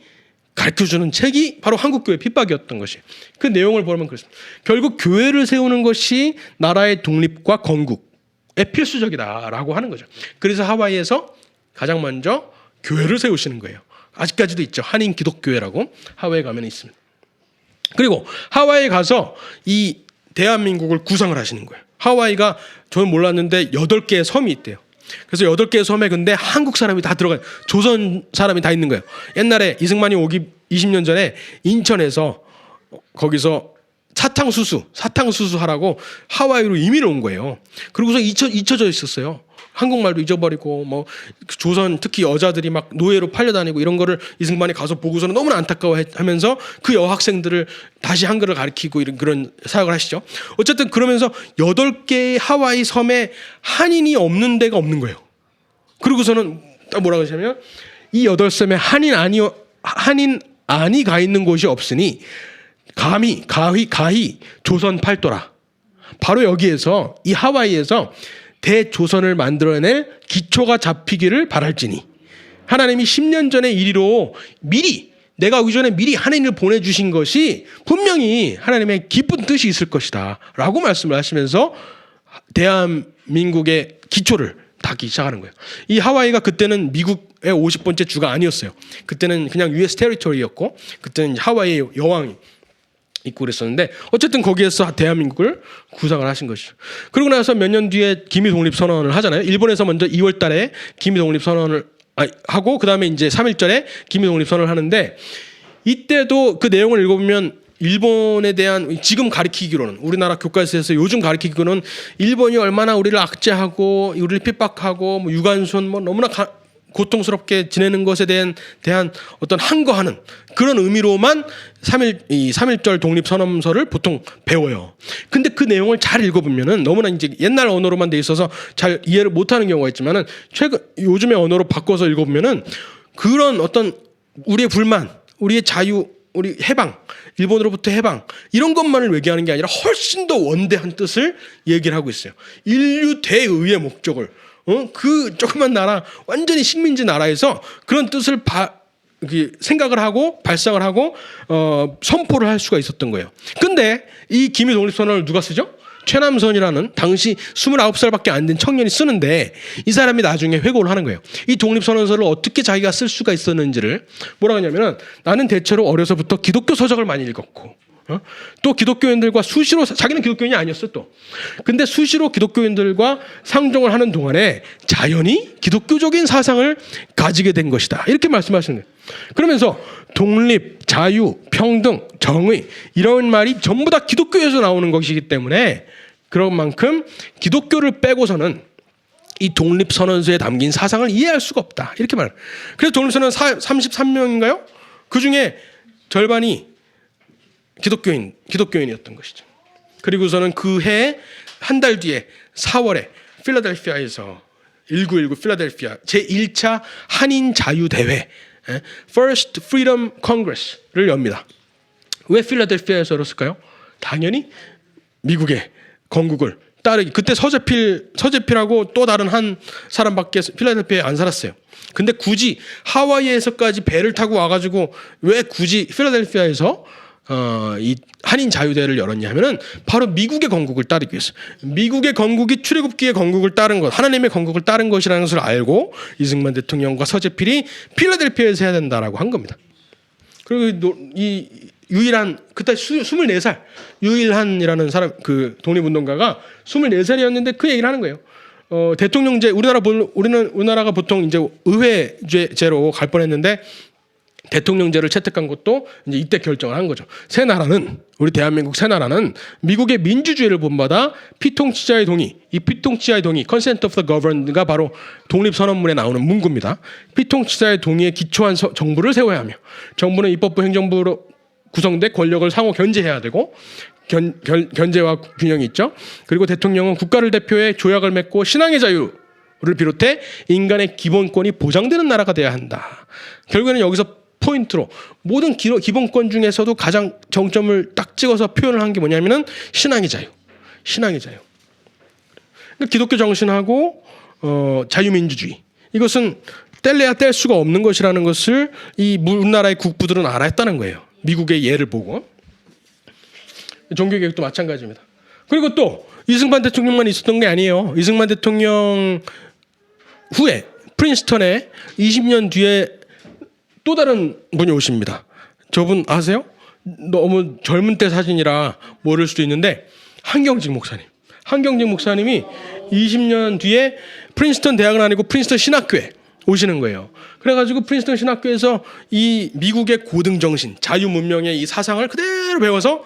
가르쳐주는 책이 바로 한국교회 핍박이었던 것이. 그 내용을 보면 그렇습니다. 결국 교회를 세우는 것이 나라의 독립과 건국에 필수적이다라고 하는 거죠. 그래서 하와이에서 가장 먼저 교회를 세우시는 거예요. 아직까지도 있죠. 한인 기독교회라고 하와이에 가면 있습니다. 그리고 하와이에 가서 이 대한민국을 구상을 하시는 거예요. 하와이가 저는 몰랐는데 8개의 섬이 있대요. 그래서 8개의 섬에 근데 한국 사람이 다 들어가요. 조선 사람이 다 있는 거예요. 옛날에 이승만이 오기 20년 전에 인천에서 거기서 사탕수수 하라고 하와이로 이민을 온 거예요. 그러고서 잊혀져 있었어요. 한국말도 잊어버리고 뭐 조선 특히 여자들이 막 노예로 팔려다니고 이런 거를 이승만이 가서 보고서는 너무나 안타까워하면서 그 여학생들을 다시 한글을 가르치고 이런 그런 사역을 하시죠. 어쨌든 그러면서 8개의 하와이 섬에 한인이 없는 데가 없는 거예요. 그러고서는 뭐라고 하시냐면 이 8섬에 한인 안이 가 있는 곳이 없으니 가히 조선 팔도라. 바로 여기에서 이 하와이에서 대조선을 만들어낼 기초가 잡히기를 바랄지니 하나님이 10년 전의 일이로 미리 내가 오기 전에 미리 하나님을 보내주신 것이 분명히 하나님의 기쁜 뜻이 있을 것이다 라고 말씀을 하시면서 대한민국의 기초를 닦기 시작하는 거예요. 이 하와이가 그때는 미국의 50번째 주가 아니었어요. 그때는 그냥 US 테리토리였고 그때는 하와이의 여왕이 있고 그랬었는데 어쨌든 거기에서 대한민국을 구상을 하신 것이죠. 그러고 나서 몇 년 뒤에 기미 독립 선언을 하잖아요. 일본에서 먼저 2월 달에 기미 독립 선언을 하고 그다음에 이제 3.1절에 기미 독립 선언을 하는데 이때도 그 내용을 읽어보면 일본에 대한 지금 가리키기로는 우리나라 교과서에서 요즘 가리키기로는 일본이 얼마나 우리를 악재하고 우리를 핍박하고 뭐 유관순 뭐 너무나 고통스럽게 지내는 것에 대한 어떤 항거하는 그런 의미로만 3.1절 독립선언서를 보통 배워요. 근데 그 내용을 잘 읽어보면은 너무나 이제 옛날 언어로만 돼 있어서 잘 이해를 못하는 경우가 있지만은 요즘의 언어로 바꿔서 읽어보면은 그런 어떤 우리의 불만, 우리의 자유, 우리 해방, 일본으로부터 해방 이런 것만을 얘기하는 게 아니라 훨씬 더 원대한 뜻을 얘기를 하고 있어요. 인류 대의의 목적을 그 조그만 나라 완전히 식민지 나라에서 그런 뜻을 생각을 하고 발상을 하고 선포를 할 수가 있었던 거예요. 근데 이 기미 독립선언을 누가 쓰죠? 최남선이라는 당시 29살밖에 안 된 청년이 쓰는데 이 사람이 나중에 회고를 하는 거예요. 이 독립선언서를 어떻게 자기가 쓸 수가 있었는지를 뭐라고 하냐면은 나는 대체로 어려서부터 기독교 서적을 많이 읽었고 또 기독교인들과 수시로 자기는 기독교인이 아니었어 또. 근데 수시로 기독교인들과 상종을 하는 동안에 자연히 기독교적인 사상을 가지게 된 것이다. 이렇게 말씀하시는 거예요. 그러면서 독립, 자유, 평등, 정의 이런 말이 전부 다 기독교에서 나오는 것이기 때문에 그런 만큼 기독교를 빼고서는 이 독립선언서에 담긴 사상을 이해할 수가 없다. 이렇게 말해요. 그래서 독립선언 33명인가요? 그중에 절반이 기독교인이었던 것이죠. 그리고서는 그 해 한 달 뒤에 4월에 필라델피아에서 1919 필라델피아 제1차 한인 자유대회 First Freedom Congress를 엽니다. 왜 필라델피아에서 열었을까요? 당연히 미국의 건국을 따르기. 그때 서재필하고 또 다른 한 사람밖에 필라델피아에 안 살았어요. 근데 굳이 하와이에서까지 배를 타고 와가지고 왜 굳이 필라델피아에서 이 한인 자유대회를 열었냐 하면은 바로 미국의 건국을 따르기 위해서 미국의 건국이 출애굽기의 건국을 따른 것 하나님의 건국을 따른 것이라는 것을 알고 이승만 대통령과 서재필이 필라델피아에서 해야 된다라고 한 겁니다. 그리고 이 유일한 그때 24살 유일한이라는 사람 그 독립운동가가 24살이었는데 그 얘기를 하는 거예요. 대통령제 우리나라가 보통 이제 의회제로 갈 뻔했는데 대통령제를 채택한 것도 이제 이때 결정을 한 거죠. 새나라는 우리 대한민국 새나라는 미국의 민주주의를 본받아 피통치자의 동의, 이 피통치자의 동의, Consent of the Governed가 바로 독립선언문에 나오는 문구입니다. 피통치자의 동의에 기초한 정부를 세워야 하며 정부는 입법부 행정부로 구성돼 권력을 상호 견제해야 되고 견제와 균형이 있죠. 그리고 대통령은 국가를 대표해 조약을 맺고 신앙의 자유를 비롯해 인간의 기본권이 보장되는 나라가 돼야 한다. 결국에는 여기서 포인트로 모든 기본권 중에서도 가장 정점을 딱 찍어서 표현을 한 게 뭐냐면은 신앙의 자유. 그러니까 기독교 정신하고 자유민주주의. 이것은 뗄래야 뗄 수가 없는 것이라는 것을 이 우리나라의 국부들은 알았다는 거예요. 미국의 예를 보고. 종교개혁도 마찬가지입니다. 그리고 또 이승만 대통령만 있었던 게 아니에요. 이승만 대통령 후에 프린스턴에 20년 뒤에 또 다른 분이 오십니다. 저분 아세요? 너무 젊은 때 사진이라 모를 수도 있는데 한경직 목사님. 한경직 목사님이 20년 뒤에 프린스턴 대학은 아니고 프린스턴 신학교에 오시는 거예요. 그래가지고 프린스턴 신학교에서 이 미국의 고등 정신, 자유 문명의 이 사상을 그대로 배워서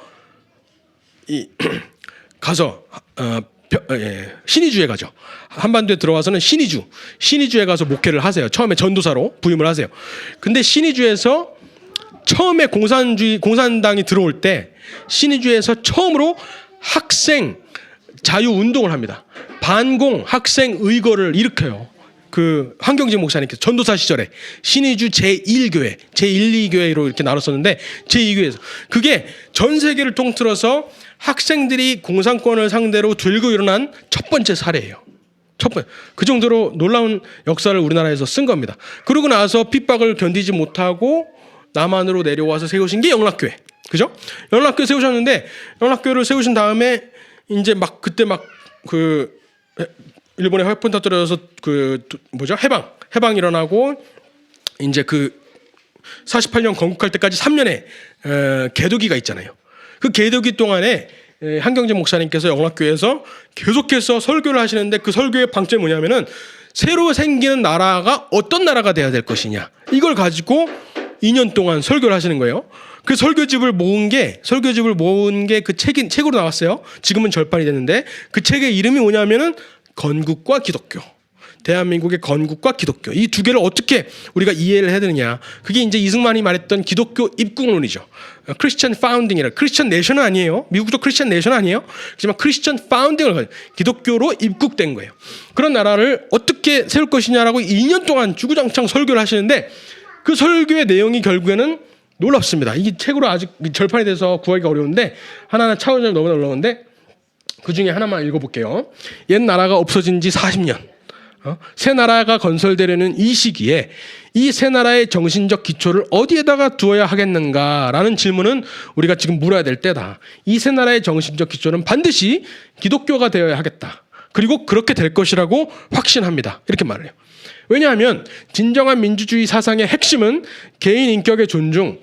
가서 신의주에 가죠. 한반도에 들어와서는 신의주에 가서 목회를 하세요. 처음에 전도사로 부임을 하세요. 근데 신의주에서 처음에 공산당이 들어올 때 신의주에서 처음으로 학생 자유 운동을 합니다. 반공 학생 의거를 일으켜요. 그 한경직 목사님께서 전도사 시절에 신의주 제1교회, 제1, 2교회로 이렇게 나눴었는데 제2교회에서 그게 전 세계를 통틀어서 학생들이 공산권을 상대로 들고 일어난 첫 번째 사례예요. 그 정도로 놀라운 역사를 우리나라에서 쓴 겁니다. 그러고 나서 핍박을 견디지 못하고 남한으로 내려와서 세우신 게 영락교회. 그죠? 영락교회 세우셨는데 영락교회를 세우신 다음에 이제 막 그때 막 그 일본의 화평 터뜨려서 그 뭐죠? 해방 일어나고 이제 그 48년 건국할 때까지 3년의 개도기가 있잖아요. 그 개도기 동안에 한경직 목사님께서 영락교회에서 계속해서 설교를 하시는데 그 설교의 방점이 뭐냐면은 새로 생기는 나라가 어떤 나라가 돼야 될 것이냐 이걸 가지고 2년 동안 설교를 하시는 거예요. 그 설교집을 모은 게 그 책으로 나왔어요. 지금은 절판이 됐는데 그 책의 이름이 뭐냐면은 건국과 기독교. 대한민국의 건국과 기독교. 이 두 개를 어떻게 우리가 이해를 해야 되느냐. 그게 이제 이승만이 말했던 기독교 입국론이죠. 크리스천 파운딩이라. 크리스천 내션은 아니에요. 미국도 크리스천 내션 아니에요. 하지만 크리스천 파운딩을 기독교로 입국된 거예요. 그런 나라를 어떻게 세울 것이냐라고 2년 동안 주구장창 설교를 하시는데 그 설교의 내용이 결국에는 놀랍습니다. 이 책으로 아직 절판이 돼서 구하기가 어려운데 하나하나 차원이 너무나 놀라운데 그 중에 하나만 읽어볼게요. 옛 나라가 없어진 지 40년. 새 나라가 건설되려는 이 시기에 이 새 나라의 정신적 기초를 어디에다가 두어야 하겠는가라는 질문은 우리가 지금 물어야 될 때다. 이 새 나라의 정신적 기초는 반드시 기독교가 되어야 하겠다. 그리고 그렇게 될 것이라고 확신합니다. 이렇게 말을 해요. 왜냐하면 진정한 민주주의 사상의 핵심은 개인 인격의 존중,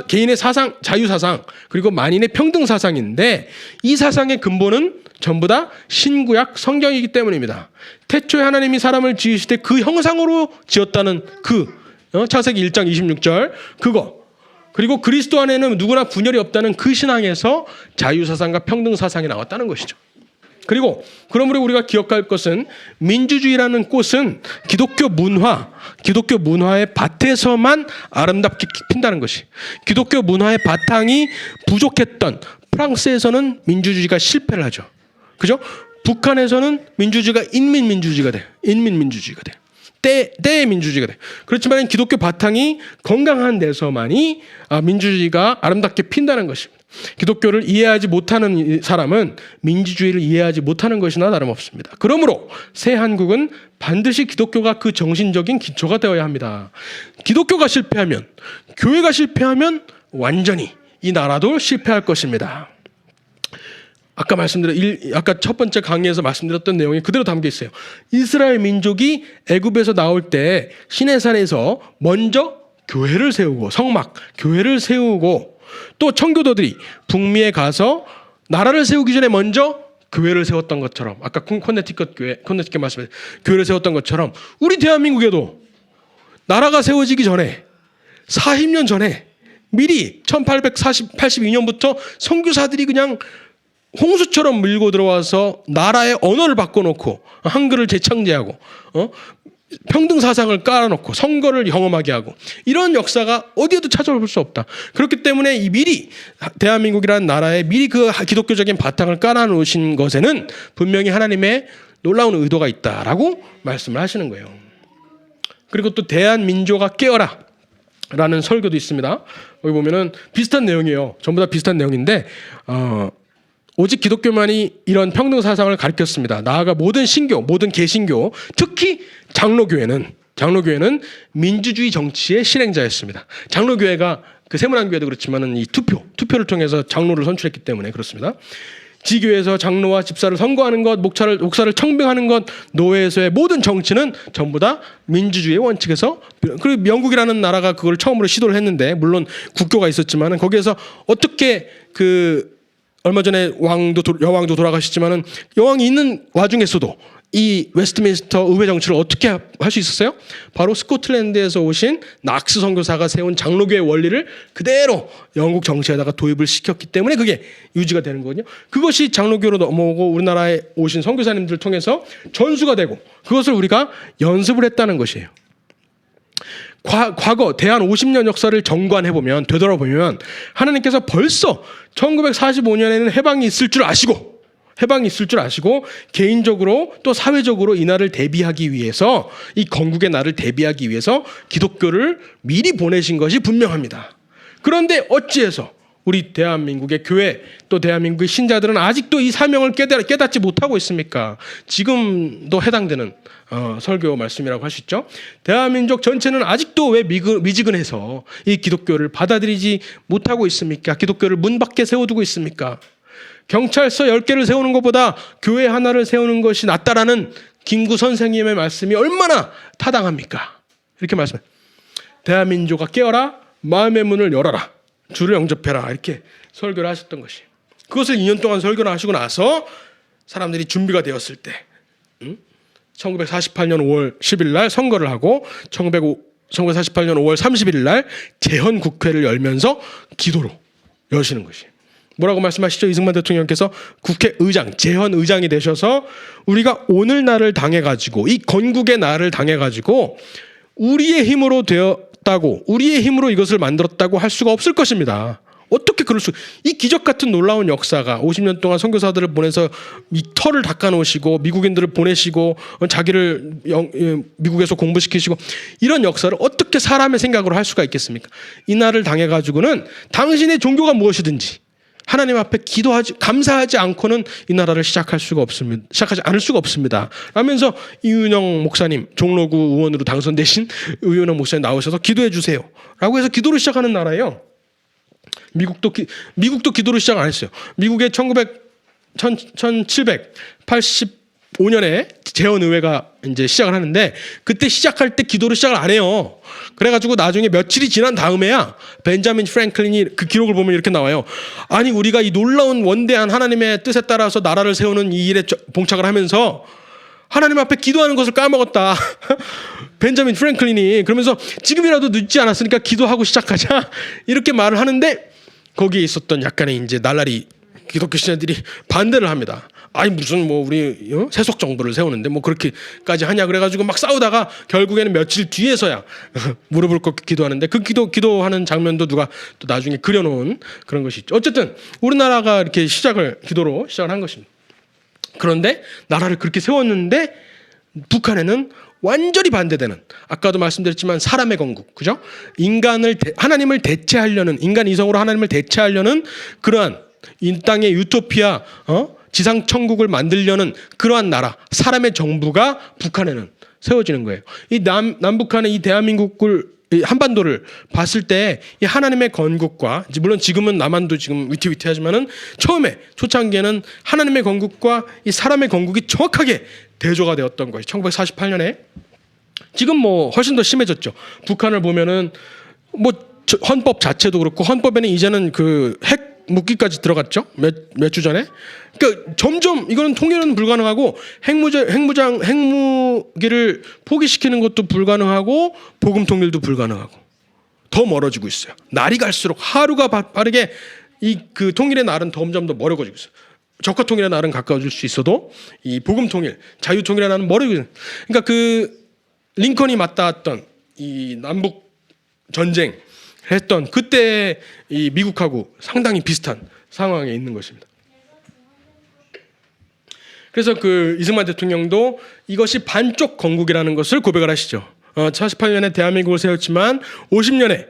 개인의 사상, 자유사상, 그리고 만인의 평등 사상인데 이 사상의 근본은 전부 다 신구약 성경이기 때문입니다. 태초에 하나님이 사람을 지으실 때 그 형상으로 지었다는 창세기 1장 26절 그거 그리고 그리스도 안에는 누구나 분열이 없다는 그 신앙에서 자유사상과 평등사상이 나왔다는 것이죠. 그리고 그러므로 우리가 기억할 것은 민주주의라는 꽃은 기독교 문화의 밭에서만 아름답게 핀다는 것이 기독교 문화의 바탕이 부족했던 프랑스에서는 민주주의가 실패를 하죠. 그죠? 북한에서는 민주주의가 인민민주주의가 돼. 때의 민주주의가 돼. 그렇지만 기독교 바탕이 건강한 데서만이 민주주의가 아름답게 핀다는 것입니다. 기독교를 이해하지 못하는 사람은 민주주의를 이해하지 못하는 것이나 다름없습니다. 그러므로 새 한국은 반드시 기독교가 그 정신적인 기초가 되어야 합니다. 기독교가 실패하면, 교회가 실패하면 완전히 이 나라도 실패할 것입니다. 아까 첫 번째 강의에서 말씀드렸던 내용이 그대로 담겨 있어요. 이스라엘 민족이 애굽에서 나올 때 시내산에서 먼저 교회를 세우고 교회를 세우고 또 청교도들이 북미에 가서 나라를 세우기 전에 먼저 교회를 세웠던 것처럼 아까 코네티컷 말씀에 교회를 세웠던 것처럼 우리 대한민국에도 나라가 세워지기 전에 40년 전에 미리 1882년부터 선교사들이 그냥 홍수처럼 밀고 들어와서 나라의 언어를 바꿔놓고 한글을 재창제하고 평등 사상을 깔아놓고 선거를 경험하게 하고 이런 역사가 어디에도 찾아볼 수 없다. 그렇기 때문에 미리 대한민국이라는 나라에 미리 그 기독교적인 바탕을 깔아놓으신 것에는 분명히 하나님의 놀라운 의도가 있다라고 말씀을 하시는 거예요. 그리고 또 대한민족아 깨어라 라는 설교도 있습니다. 여기 보면은 비슷한 내용이에요. 전부 다 비슷한 내용인데 오직 기독교만이 이런 평등 사상을 가르쳤습니다. 나아가 모든 신교, 모든 개신교, 특히 장로교회는 민주주의 정치의 실행자였습니다. 장로교회가 그 세문안교회도 그렇지만은 이 투표를 통해서 장로를 선출했기 때문에 그렇습니다. 지교에서 장로와 집사를 선거하는 것, 목사를 청빙하는 것, 노회에서의 모든 정치는 전부 다 민주주의의 원칙에서 그리고 영국이라는 나라가 그걸 처음으로 시도를 했는데 물론 국교가 있었지만은 거기에서 어떻게 얼마 전에 여왕도 돌아가셨지만은 여왕이 있는 와중에서도 이 웨스트민스터 의회 정치를 어떻게 할 수 있었어요? 바로 스코틀랜드에서 오신 낙스 선교사가 세운 장로교의 원리를 그대로 영국 정치에다가 도입을 시켰기 때문에 그게 유지가 되는 거거든요. 그것이 장로교로 넘어오고 우리나라에 오신 선교사님들을 통해서 전수가 되고 그것을 우리가 연습을 했다는 것이에요. 과거 대한 50년 역사를 정관해보면 되돌아보면 하나님께서 벌써 1945년에는 해방이 있을 줄 아시고 개인적으로 또 사회적으로 이 날을 대비하기 위해서 이 건국의 날을 대비하기 위해서 기독교를 미리 보내신 것이 분명합니다. 그런데 어찌해서 우리 대한민국의 교회 또 대한민국의 신자들은 아직도 이 사명을 깨닫지 못하고 있습니까? 지금도 해당되는 설교 말씀이라고 할 수 있죠. 대한민족 전체는 아직도 왜 미지근해서 이 기독교를 받아들이지 못하고 있습니까? 기독교를 문 밖에 세워두고 있습니까? 경찰서 10개를 세우는 것보다 교회 하나를 세우는 것이 낫다라는 김구 선생님의 말씀이 얼마나 타당합니까? 이렇게 말씀해요. 대한민족아 깨어라, 마음의 문을 열어라, 주를 영접해라, 이렇게 설교를 하셨던 것이. 그것을 2년 동안 설교를 하시고 나서 사람들이 준비가 되었을 때 1948년 5월 10일 날 선거를 하고 1948년 5월 31일 날 재헌국회를 열면서 기도로 여시는 것이. 뭐라고 말씀하시죠? 이승만 대통령께서 국회의장, 재헌의장이 되셔서 우리가 오늘 날을 당해가지고 이 건국의 날을 당해가지고 우리의 힘으로 되었다고 우리의 힘으로 이것을 만들었다고 할 수가 없을 것입니다. 어떻게 그럴 수? 이 기적 같은 놀라운 역사가 50년 동안 선교사들을 보내서 이 털을 닦아놓으시고 미국인들을 보내시고 자기를 미국에서 공부시키시고 이런 역사를 어떻게 사람의 생각으로 할 수가 있겠습니까? 이 날을 당해가지고는 당신의 종교가 무엇이든지 하나님 앞에 감사하지 않고는 이 나라를 시작하지 않을 수가 없습니다. 라면서 이윤영 목사님, 종로구 의원으로 당선되신 이윤영 목사님 나오셔서 기도해 주세요. 라고 해서 기도를 시작하는 나라예요. 미국도 기도를 시작 안 했어요. 미국의 1785년에 재헌의회가 이제 시작을 하는데 그때 시작할 때 기도를 시작을 안 해요. 그래가지고 나중에 며칠이 지난 다음에야 벤자민 프랭클린이 그 기록을 보면 이렇게 나와요. 아니 우리가 이 놀라운 원대한 하나님의 뜻에 따라서 나라를 세우는 이 일에 봉착을 하면서 하나님 앞에 기도하는 것을 까먹었다. 벤자민 프랭클린이 그러면서 지금이라도 늦지 않았으니까 기도하고 시작하자 이렇게 말을 하는데 거기에 있었던 약간의 이제 날라리 기독교 신자들이 반대를 합니다. 아니 무슨 뭐 우리 세속 정부를 세우는데 뭐 그렇게까지 하냐 그래가지고 막 싸우다가 결국에는 며칠 뒤에서야 무릎을 꿇고 기도하는데 그 기도하는 장면도 누가 또 나중에 그려놓은 그런 것이 있죠. 어쨌든 우리나라가 이렇게 기도로 시작을 한 것입니다. 그런데 나라를 그렇게 세웠는데 북한에는 완전히 반대되는, 아까도 말씀드렸지만 사람의 건국, 그죠? 하나님을 대체하려는, 인간 이성으로 하나님을 대체하려는 그러한 이 땅의 유토피아, 지상 천국을 만들려는 그러한 나라, 사람의 정부가 북한에는 세워지는 거예요. 이 남북한의 이 대한민국을, 이 한반도를 봤을 때 이 하나님의 건국과, 물론 지금은 남한도 지금 위태위태하지만은 처음에 초창기에는 하나님의 건국과 이 사람의 건국이 정확하게 대조가 되었던 거예요. 1948년에. 지금 뭐 훨씬 더 심해졌죠. 북한을 보면은 뭐 헌법 자체도 그렇고, 헌법에는 이제는 그 핵 무기까지 들어갔죠. 몇 주 전에. 그러니까 점점 이거는 통일은 불가능하고 핵무기를 포기시키는 것도 불가능하고 복음 통일도 불가능하고 더 멀어지고 있어요. 날이 갈수록 하루가 빠르게 이 그 통일의 날은 점점 더 멀어지고 있어요. 적화 통일의 날은 가까워질 수 있어도 이 복음 통일, 자유 통일의 날은 멀어지고 있어요. 그러니까 그 링컨이 맞닿았던 이 남북 전쟁 했던 그때 이 미국하고 상당히 비슷한 상황에 있는 것입니다. 그래서 그 이승만 대통령도 이것이 반쪽 건국이라는 것을 고백을 하시죠. 48년에 대한민국을 세웠지만 50년에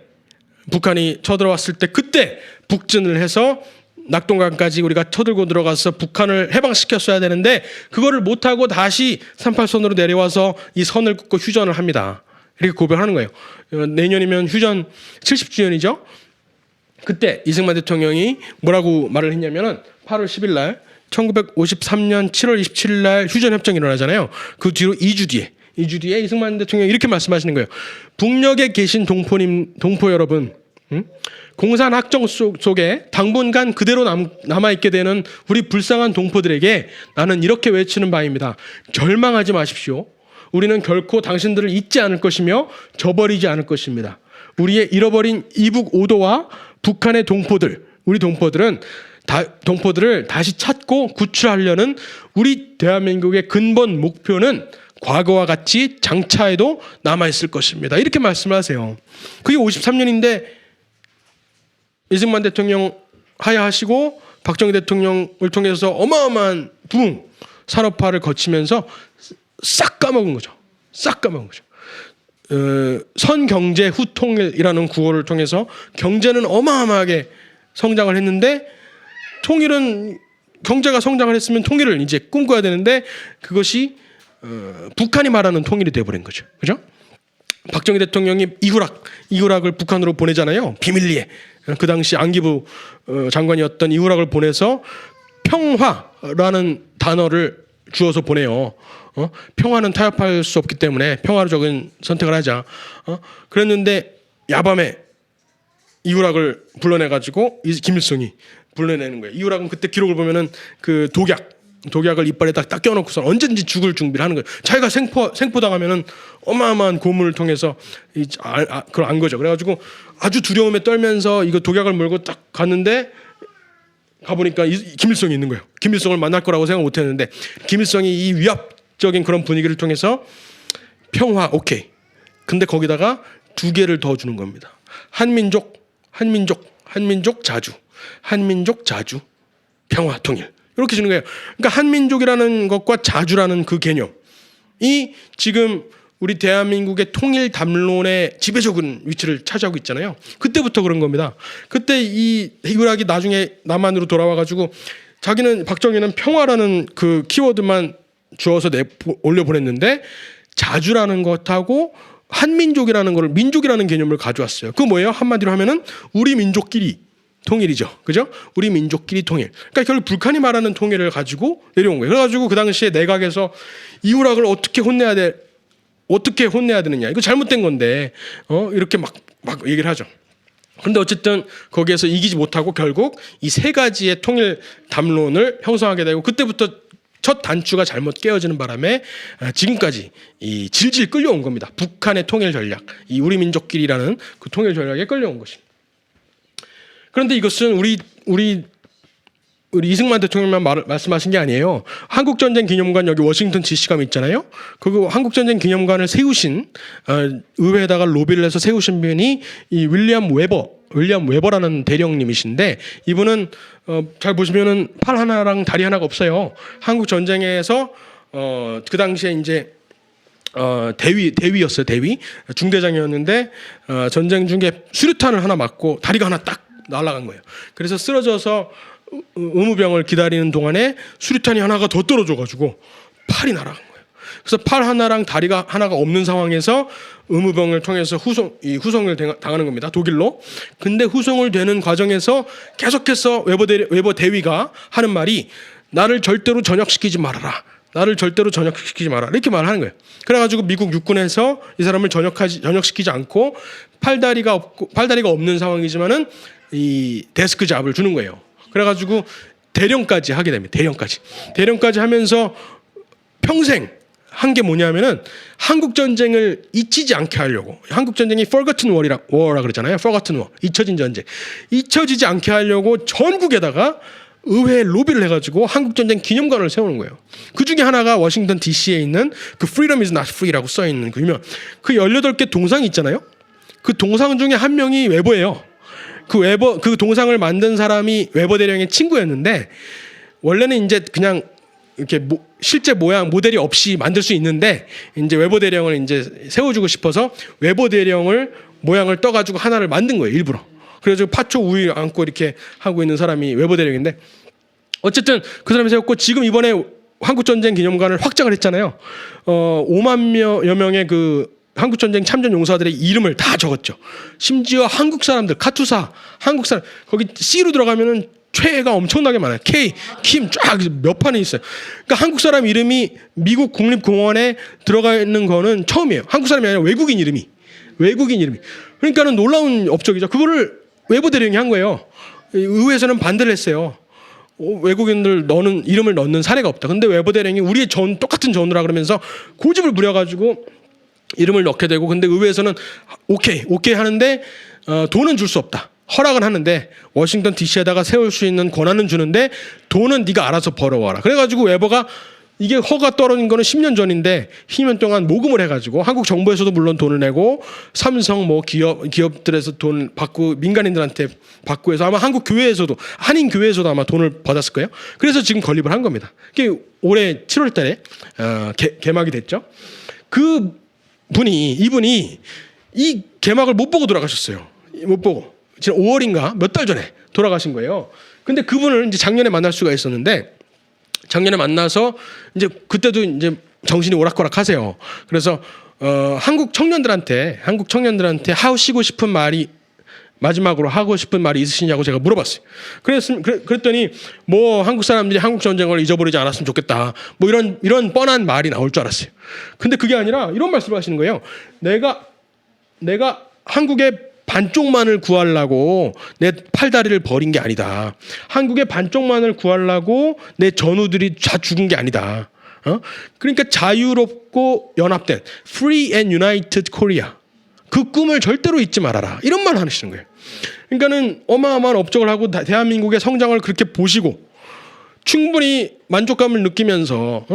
북한이 쳐들어왔을 때 그때 북진을 해서 낙동강까지 우리가 쳐들고 들어가서 북한을 해방시켰어야 되는데 그거를 못하고 다시 38선으로 내려와서 이 선을 긋고 휴전을 합니다. 이렇게 고백하는 거예요. 내년이면 휴전 70주년이죠. 그때 이승만 대통령이 뭐라고 말을 했냐면은 8월 10일 날 1953년 7월 27일 날 휴전 협정이 일어나잖아요. 그 뒤로 2주 뒤에 이승만 대통령이 이렇게 말씀하시는 거예요. 북녘에 계신 동포 여러분, 공산 학정 속에 당분간 그대로 남아있게 되는 우리 불쌍한 동포들에게 나는 이렇게 외치는 바입니다. 절망하지 마십시오. 우리는 결코 당신들을 잊지 않을 것이며 저버리지 않을 것입니다. 우리의 잃어버린 이북 5도와 북한의 동포들, 우리 동포들을 다시 찾고 구출하려는 우리 대한민국의 근본 목표는 과거와 같이 장차에도 남아있을 것입니다. 이렇게 말씀을 하세요. 그게 53년인데 이승만 대통령 하야하시고 박정희 대통령을 통해서 어마어마한 부흥 산업화를 거치면서 싹 까먹은 거죠. 싹 까먹은 거죠. 선경제 후통일이라는 구호를 통해서 경제는 어마어마하게 성장을 했는데 통일은 경제가 성장을 했으면 통일을 이제 꿈꿔야 되는데 그것이 북한이 말하는 통일이 되어버린 거죠. 그죠? 박정희 대통령이 이후락을 북한으로 보내잖아요. 비밀리에. 그 당시 안기부 장관이었던 이후락을 보내서 평화라는 단어를 주어서 보내요. 평화는 타협할 수 없기 때문에 평화적인 선택을 하자. 그랬는데 야밤에 이후락을 불러내가지고 김일성이 불러내는 거예요. 이후락은 그때 기록을 보면은 그 독약을 이빨에 딱 껴놓고서 언제든지 죽을 준비를 하는 거예요. 자기가 생포당하면은 어마어마한 고문을 통해서 그걸 안 거죠. 그래가지고 아주 두려움에 떨면서 이거 독약을 물고 딱 갔는데 가보니까 김일성이 있는 거예요. 김일성을 만날 거라고 생각 못했는데 김일성이 이 위압적인 그런 분위기를 통해서 평화 오케이. 근데 거기다가 두 개를 더 주는 겁니다. 한민족 자주, 한민족 자주, 평화 통일. 이렇게 주는 거예요. 그러니까 한민족이라는 것과 자주라는 그 개념이 지금 우리 대한민국의 통일 담론의 지배적인 위치를 차지하고 있잖아요. 그때부터 그런 겁니다. 그때 이 이후락이 나중에 남한으로 돌아와가지고 자기는 박정희는 평화라는 그 키워드만 주어서 올려보냈는데 자주라는 것하고 한민족이라는 걸 민족이라는 개념을 가져왔어요. 그거 뭐예요? 한마디로 하면은 우리 민족끼리 통일이죠. 그죠? 우리 민족끼리 통일. 그러니까 결국 북한이 말하는 통일을 가지고 내려온 거예요. 그래가지고 그 당시에 내각에서 이후락을 어떻게 혼내야 되느냐. 이거 잘못된 건데, 이렇게 막 얘기를 하죠. 그런데 어쨌든 거기에서 이기지 못하고 결국 이 세 가지의 통일 담론을 형성하게 되고 그때부터 첫 단추가 잘못 깨어지는 바람에 지금까지 이 질질 끌려온 겁니다. 북한의 통일 전략, 이 우리 민족끼리라는 그 통일 전략에 끌려온 것입니다. 그런데 이것은 우리 이승만 대통령만 말씀하신 게 아니에요. 한국전쟁 기념관 여기 워싱턴 DC가 있잖아요. 그 한국전쟁 기념관을 세우신 의회에다가 로비를 해서 세우신 분이 이 윌리엄 웨버라는 대령님이신데 이분은 잘 보시면은 팔 하나랑 다리 하나가 없어요. 한국 전쟁에서 그 당시에 이제 대위였어요. 대위 중대장이었는데 전쟁 중에 수류탄을 하나 맞고 다리가 하나 딱 날아간 거예요. 그래서 쓰러져서 의무병을 기다리는 동안에 수류탄이 하나가 더 떨어져가지고 팔이 날아간 거예요. 그래서 팔 하나랑 다리가 하나가 없는 상황에서 의무병을 통해서 후송을 당하는 겁니다. 독일로. 근데 후송을 되는 과정에서 계속해서 웨버 대위가 하는 말이 나를 절대로 전역시키지 말아라. 나를 절대로 전역시키지 마라. 이렇게 말하는 거예요. 그래가지고 미국 육군에서 이 사람을 전역시키지 않고 팔다리가 없는 상황이지만은 이 데스크 잡을 주는 거예요. 그래가지고 대령까지 하게 됩니다. 대령까지 하면서 평생 한 게 뭐냐면은 한국 전쟁을 잊히지 않게 하려고. 한국 전쟁이 Forgotten War라 그러잖아요. Forgotten War, 잊혀진 전쟁. 잊혀지지 않게 하려고 전국에다가 의회에 로비를 해가지고 한국 전쟁 기념관을 세우는 거예요. 그 중에 하나가 워싱턴 DC에 있는 그 Freedom is not free라고 써 있는 그 18개 동상이 있잖아요. 그 동상 중에 한 명이 웨버예요. 그 동상을 만든 사람이 웨버 대령의 친구였는데 원래는 이제 그냥 이렇게 실제 모양 모델이 없이 만들 수 있는데 이제 웨버 대령을 이제 세워주고 싶어서 웨버 대령을 모양을 떠가지고 하나를 만든 거예요. 일부러. 그래서 파초 우위 안고 이렇게 하고 있는 사람이 웨버 대령인데 어쨌든 그 사람이 세웠고 지금 이번에 한국전쟁 기념관을 확장을 했잖아요. 5만여 명의 그 한국전쟁 참전 용사들의 이름을 다 적었죠. 심지어 한국 사람들, 카투사, 한국 사람, 거기 C로 들어가면은 최가 엄청나게 많아요. K, 킴 쫙 몇 판이 있어요. 그러니까 한국 사람 이름이 미국 국립공원에 들어가 있는 거는 처음이에요. 한국 사람이 아니라 외국인 이름이. 그러니까는 놀라운 업적이죠. 그거를 외부 대령이 한 거예요. 의회에서는 반대를 했어요. 외국인들 너는 이름을 넣는 사례가 없다. 근데 외부 대령이 우리의 전 똑같은 전우라 그러면서 고집을 부려가지고 이름을 넣게 되고, 근데 의회에서는 오케이 하는데 돈은 줄 수 없다. 허락은 하는데 워싱턴 DC에다가 세울 수 있는 권한은 주는데 돈은 네가 알아서 벌어와라. 그래가지고 웨버가 이게 허가 떨어진 거는 10년 전인데 10년 동안 모금을 해가지고 한국 정부에서도 물론 돈을 내고 삼성 뭐 기업들에서 돈 받고 민간인들한테 받고 해서 아마 한국 교회에서도 한인 교회에서도 아마 돈을 받았을 거예요. 그래서 지금 건립을 한 겁니다. 그게 올해 7월달에 개막이 됐죠. 이분이 이 개막을 못 보고 돌아가셨어요. 못 보고 지금 5월인가 몇 달 전에 돌아가신 거예요. 근데 그분을 이제 작년에 만날 수가 있었는데, 작년에 만나서 이제 그때도 이제 정신이 오락가락하세요. 그래서 한국 청년들한테 하시고 싶은 말이 마지막으로 하고 싶은 말이 있으시냐고 제가 물어봤어요. 그랬더니 뭐 한국 사람들이 한국 전쟁을 잊어버리지 않았으면 좋겠다. 뭐 이런 뻔한 말이 나올 줄 알았어요. 근데 그게 아니라 이런 말씀을 하시는 거예요. 내가 한국의 반쪽만을 구하려고 내 팔다리를 버린 게 아니다. 한국의 반쪽만을 구하려고 내 전우들이 다 죽은 게 아니다. 그러니까 자유롭고 연합된 Free and United Korea, 그 꿈을 절대로 잊지 말아라. 이런 말 하시는 거예요. 그러니까는 어마어마한 업적을 하고 대한민국의 성장을 그렇게 보시고 충분히 만족감을 느끼면서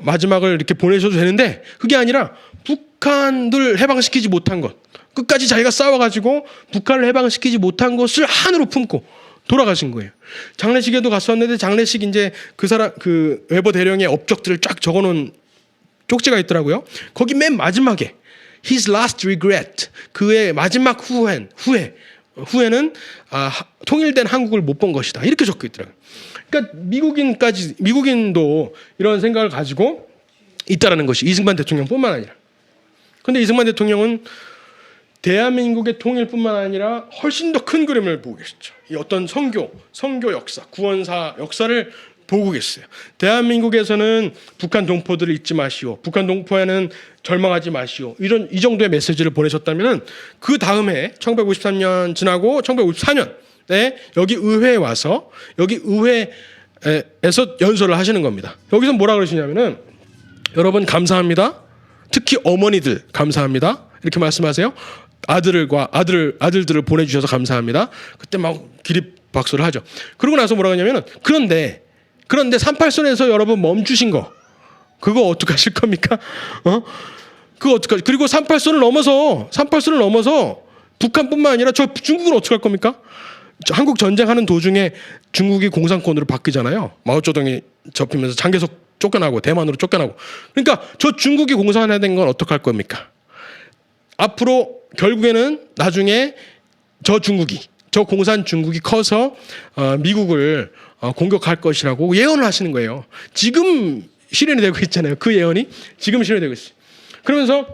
마지막을 이렇게 보내셔도 되는데, 그게 아니라 북한을 해방시키지 못한 것, 끝까지 자기가 싸워가지고 북한을 해방시키지 못한 것을 한으로 품고 돌아가신 거예요. 장례식에도 갔었는데 장례식 이제 그 웨버 대령의 업적들을 쫙 적어놓은 쪽지가 있더라고요. 거기 맨 마지막에 His last regret, 그의 마지막 후회는 통일된 한국을 못 본 것이다. 이렇게 적혀 있더라고요. 그러니까 미국인도 이런 생각을 가지고 있다라는 것이 이승만 대통령뿐만 아니라. 근데 이승만 대통령은 대한민국의 통일뿐만 아니라 훨씬 더 큰 그림을 보고 계셨죠. 이 어떤 선교 역사, 구원사 역사를 보고 계셨어요. 대한민국에서는 북한 동포들을 잊지 마시오. 북한 동포에는 절망하지 마시오. 이 정도의 메시지를 보내셨다면, 그 다음에 1953년 지나고 1954년에 여기 의회에 와서 여기 의회에서 연설을 하시는 겁니다. 여기서 뭐라 그러시냐면은, 여러분 감사합니다. 특히 어머니들 감사합니다. 이렇게 말씀하세요. 아들들을 보내주셔서 감사합니다. 그때 막 기립박수를 하죠. 그러고 나서 뭐라고 하냐면은, 그런데 38선에서 여러분 멈추신 거, 그거 어떡하실 겁니까? 그거 어떡하지? 그리고 38선을 넘어서 북한뿐만 아니라 저 중국은 어떡할 겁니까? 한국 전쟁하는 도중에 중국이 공산권으로 바뀌잖아요. 마오쩌둥이 접히면서 장개석 쫓겨나고 대만으로 쫓겨나고. 그러니까 저 중국이 공산화된 건 어떡할 겁니까? 앞으로 결국에는 나중에 저 공산 중국이 커서 미국을 공격할 것이라고 예언을 하시는 거예요. 지금 실현이 되고 있잖아요. 그 예언이 지금 실현이 되고 있어요. 그러면서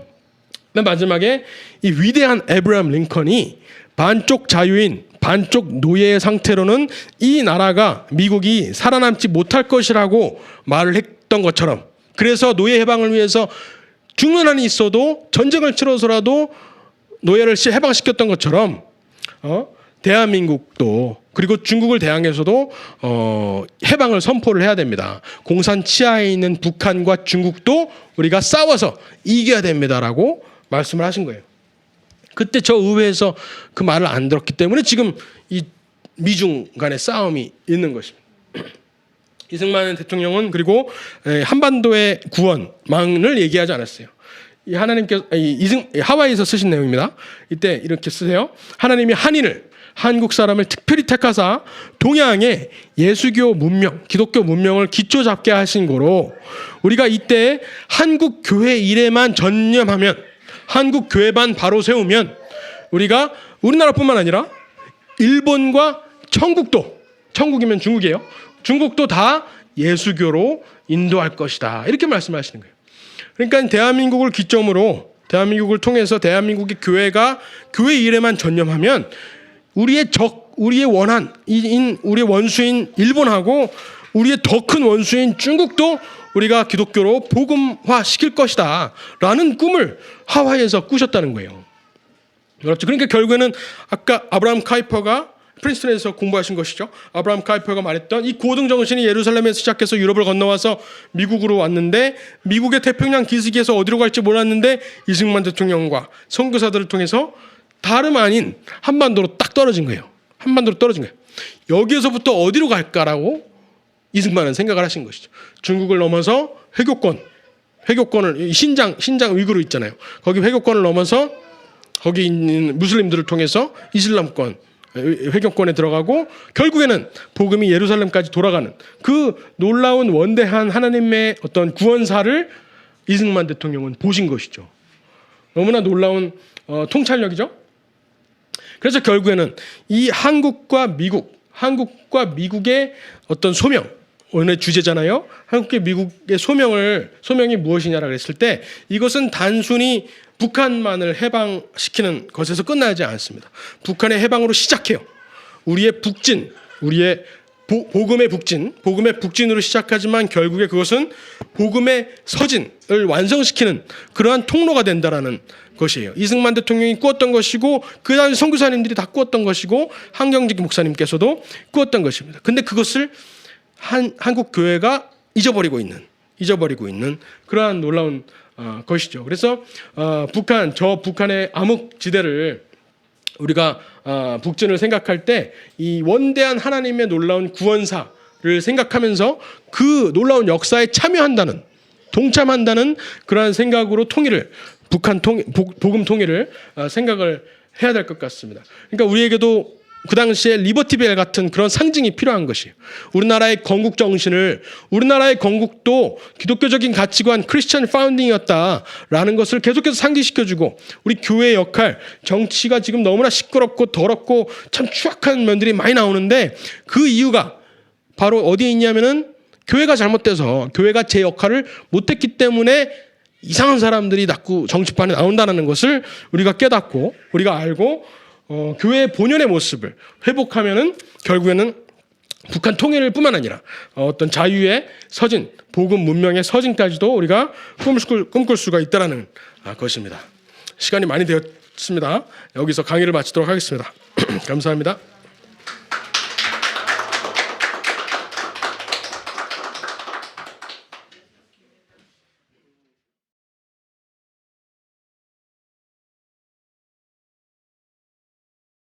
맨 마지막에 이 위대한 에브라함 링컨이 반쪽 자유인 반쪽 노예의 상태로는 이 나라가 미국이 살아남지 못할 것이라고 말을 했던 것처럼, 그래서 노예 해방을 위해서 죽는 한이 있어도 전쟁을 치러서라도 노예를 해방시켰던 것처럼 대한민국도, 그리고 중국을 대항해서도 해방을 선포를 해야 됩니다. 공산 치하에 있는 북한과 중국도 우리가 싸워서 이겨야 됩니다라고 말씀을 하신 거예요. 그때 저 의회에서 그 말을 안 들었기 때문에 지금 이 미중 간의 싸움이 있는 것입니다. 이승만 대통령은 그리고 한반도의 구원망을 얘기하지 않았어요. 이 하나님께서 하와이에서 쓰신 내용입니다. 이때 이렇게 쓰세요. 하나님이 한국 사람을 특별히 택하사 동양의 예수교 문명, 기독교 문명을 기초 잡게 하신 거로, 우리가 이때 한국 교회 일에만 전념하면, 한국 교회만 바로 세우면 우리가 우리나라뿐만 아니라 일본과 천국이면 중국이에요. 중국도 다 예수교로 인도할 것이다. 이렇게 말씀하시는 거예요. 그러니까 대한민국을 기점으로, 대한민국을 통해서 대한민국의 교회가 교회 일에만 전념하면 우리의 우리의 우리의 원수인 일본하고 우리의 더 큰 원수인 중국도 우리가 기독교로 복음화 시킬 것이다 라는 꿈을 하와이에서 꾸셨다는 거예요. 그렇죠. 그러니까 결국에는 아까 아브라함 카이퍼가 프린스턴에서 공부하신 것이죠. 아브라함 카이퍼가 말했던 이 고등 정신이 예루살렘에서 시작해서 유럽을 건너와서 미국으로 왔는데 미국의 태평양 기슭에서 어디로 갈지 몰랐는데 이승만 대통령과 선교사들을 통해서 다름 아닌 한반도로 딱 떨어진 거예요. 한반도로 떨어진 거예요. 여기에서부터 어디로 갈까라고 이승만은 생각을 하신 것이죠. 중국을 넘어서 회교권을 신장 위구르 있잖아요. 거기 회교권을 넘어서 거기 있는 무슬림들을 통해서 이슬람권 회교권에 들어가고 결국에는 복음이 예루살렘까지 돌아가는 그 놀라운 원대한 하나님의 어떤 구원사를 이승만 대통령은 보신 것이죠. 너무나 놀라운 통찰력이죠. 그래서 결국에는 이 한국과 미국의 어떤 소명, 오늘의 주제잖아요. 한국과 미국의 소명이 무엇이냐라고 했을 때 이것은 단순히 북한만을 해방시키는 것에서 끝나지 않습니다. 북한의 해방으로 시작해요. 우리의 북진, 우리의 복음의 북진으로 시작하지만 결국에 그것은 복음의 서진을 완성시키는 그러한 통로가 된다라는 것이에요. 이승만 대통령이 꾸었던 것이고 그 다음에 선교사님들이 다 꾸었던 것이고 한경직 목사님께서도 꾸었던 것입니다. 근데 그것을 한국 교회가 잊어버리고 있는 그러한 놀라운 것이죠. 그래서 북한의 암흑지대를 우리가 북진을 생각할 때 이 원대한 하나님의 놀라운 구원사를 생각하면서 그 놀라운 역사에 동참한다는 그러한 생각으로 복음 통일을 생각을 해야 될 것 같습니다. 그러니까 우리에게도 그 당시에 리버티벨 같은 그런 상징이 필요한 것이에요. 우리나라의 건국 정신을 우리나라의 건국도 기독교적인 가치관 크리스천 파운딩이었다라는 것을 계속해서 상기시켜주고 우리 교회의 역할 정치가 지금 너무나 시끄럽고 더럽고 참 추악한 면들이 많이 나오는데 그 이유가 바로 어디에 있냐면은 교회가 잘못돼서 교회가 제 역할을 못했기 때문에 이상한 사람들이 자꾸 정치판에 나온다는 것을 우리가 깨닫고 우리가 알고 교회의 본연의 모습을 회복하면은 결국에는 북한 통일을 뿐만 아니라 어떤 자유의 서진, 복음 문명의 서진까지도 우리가 꿈꿀 수가 있다라는 것입니다. 시간이 많이 되었습니다. 여기서 강의를 마치도록 하겠습니다. 감사합니다.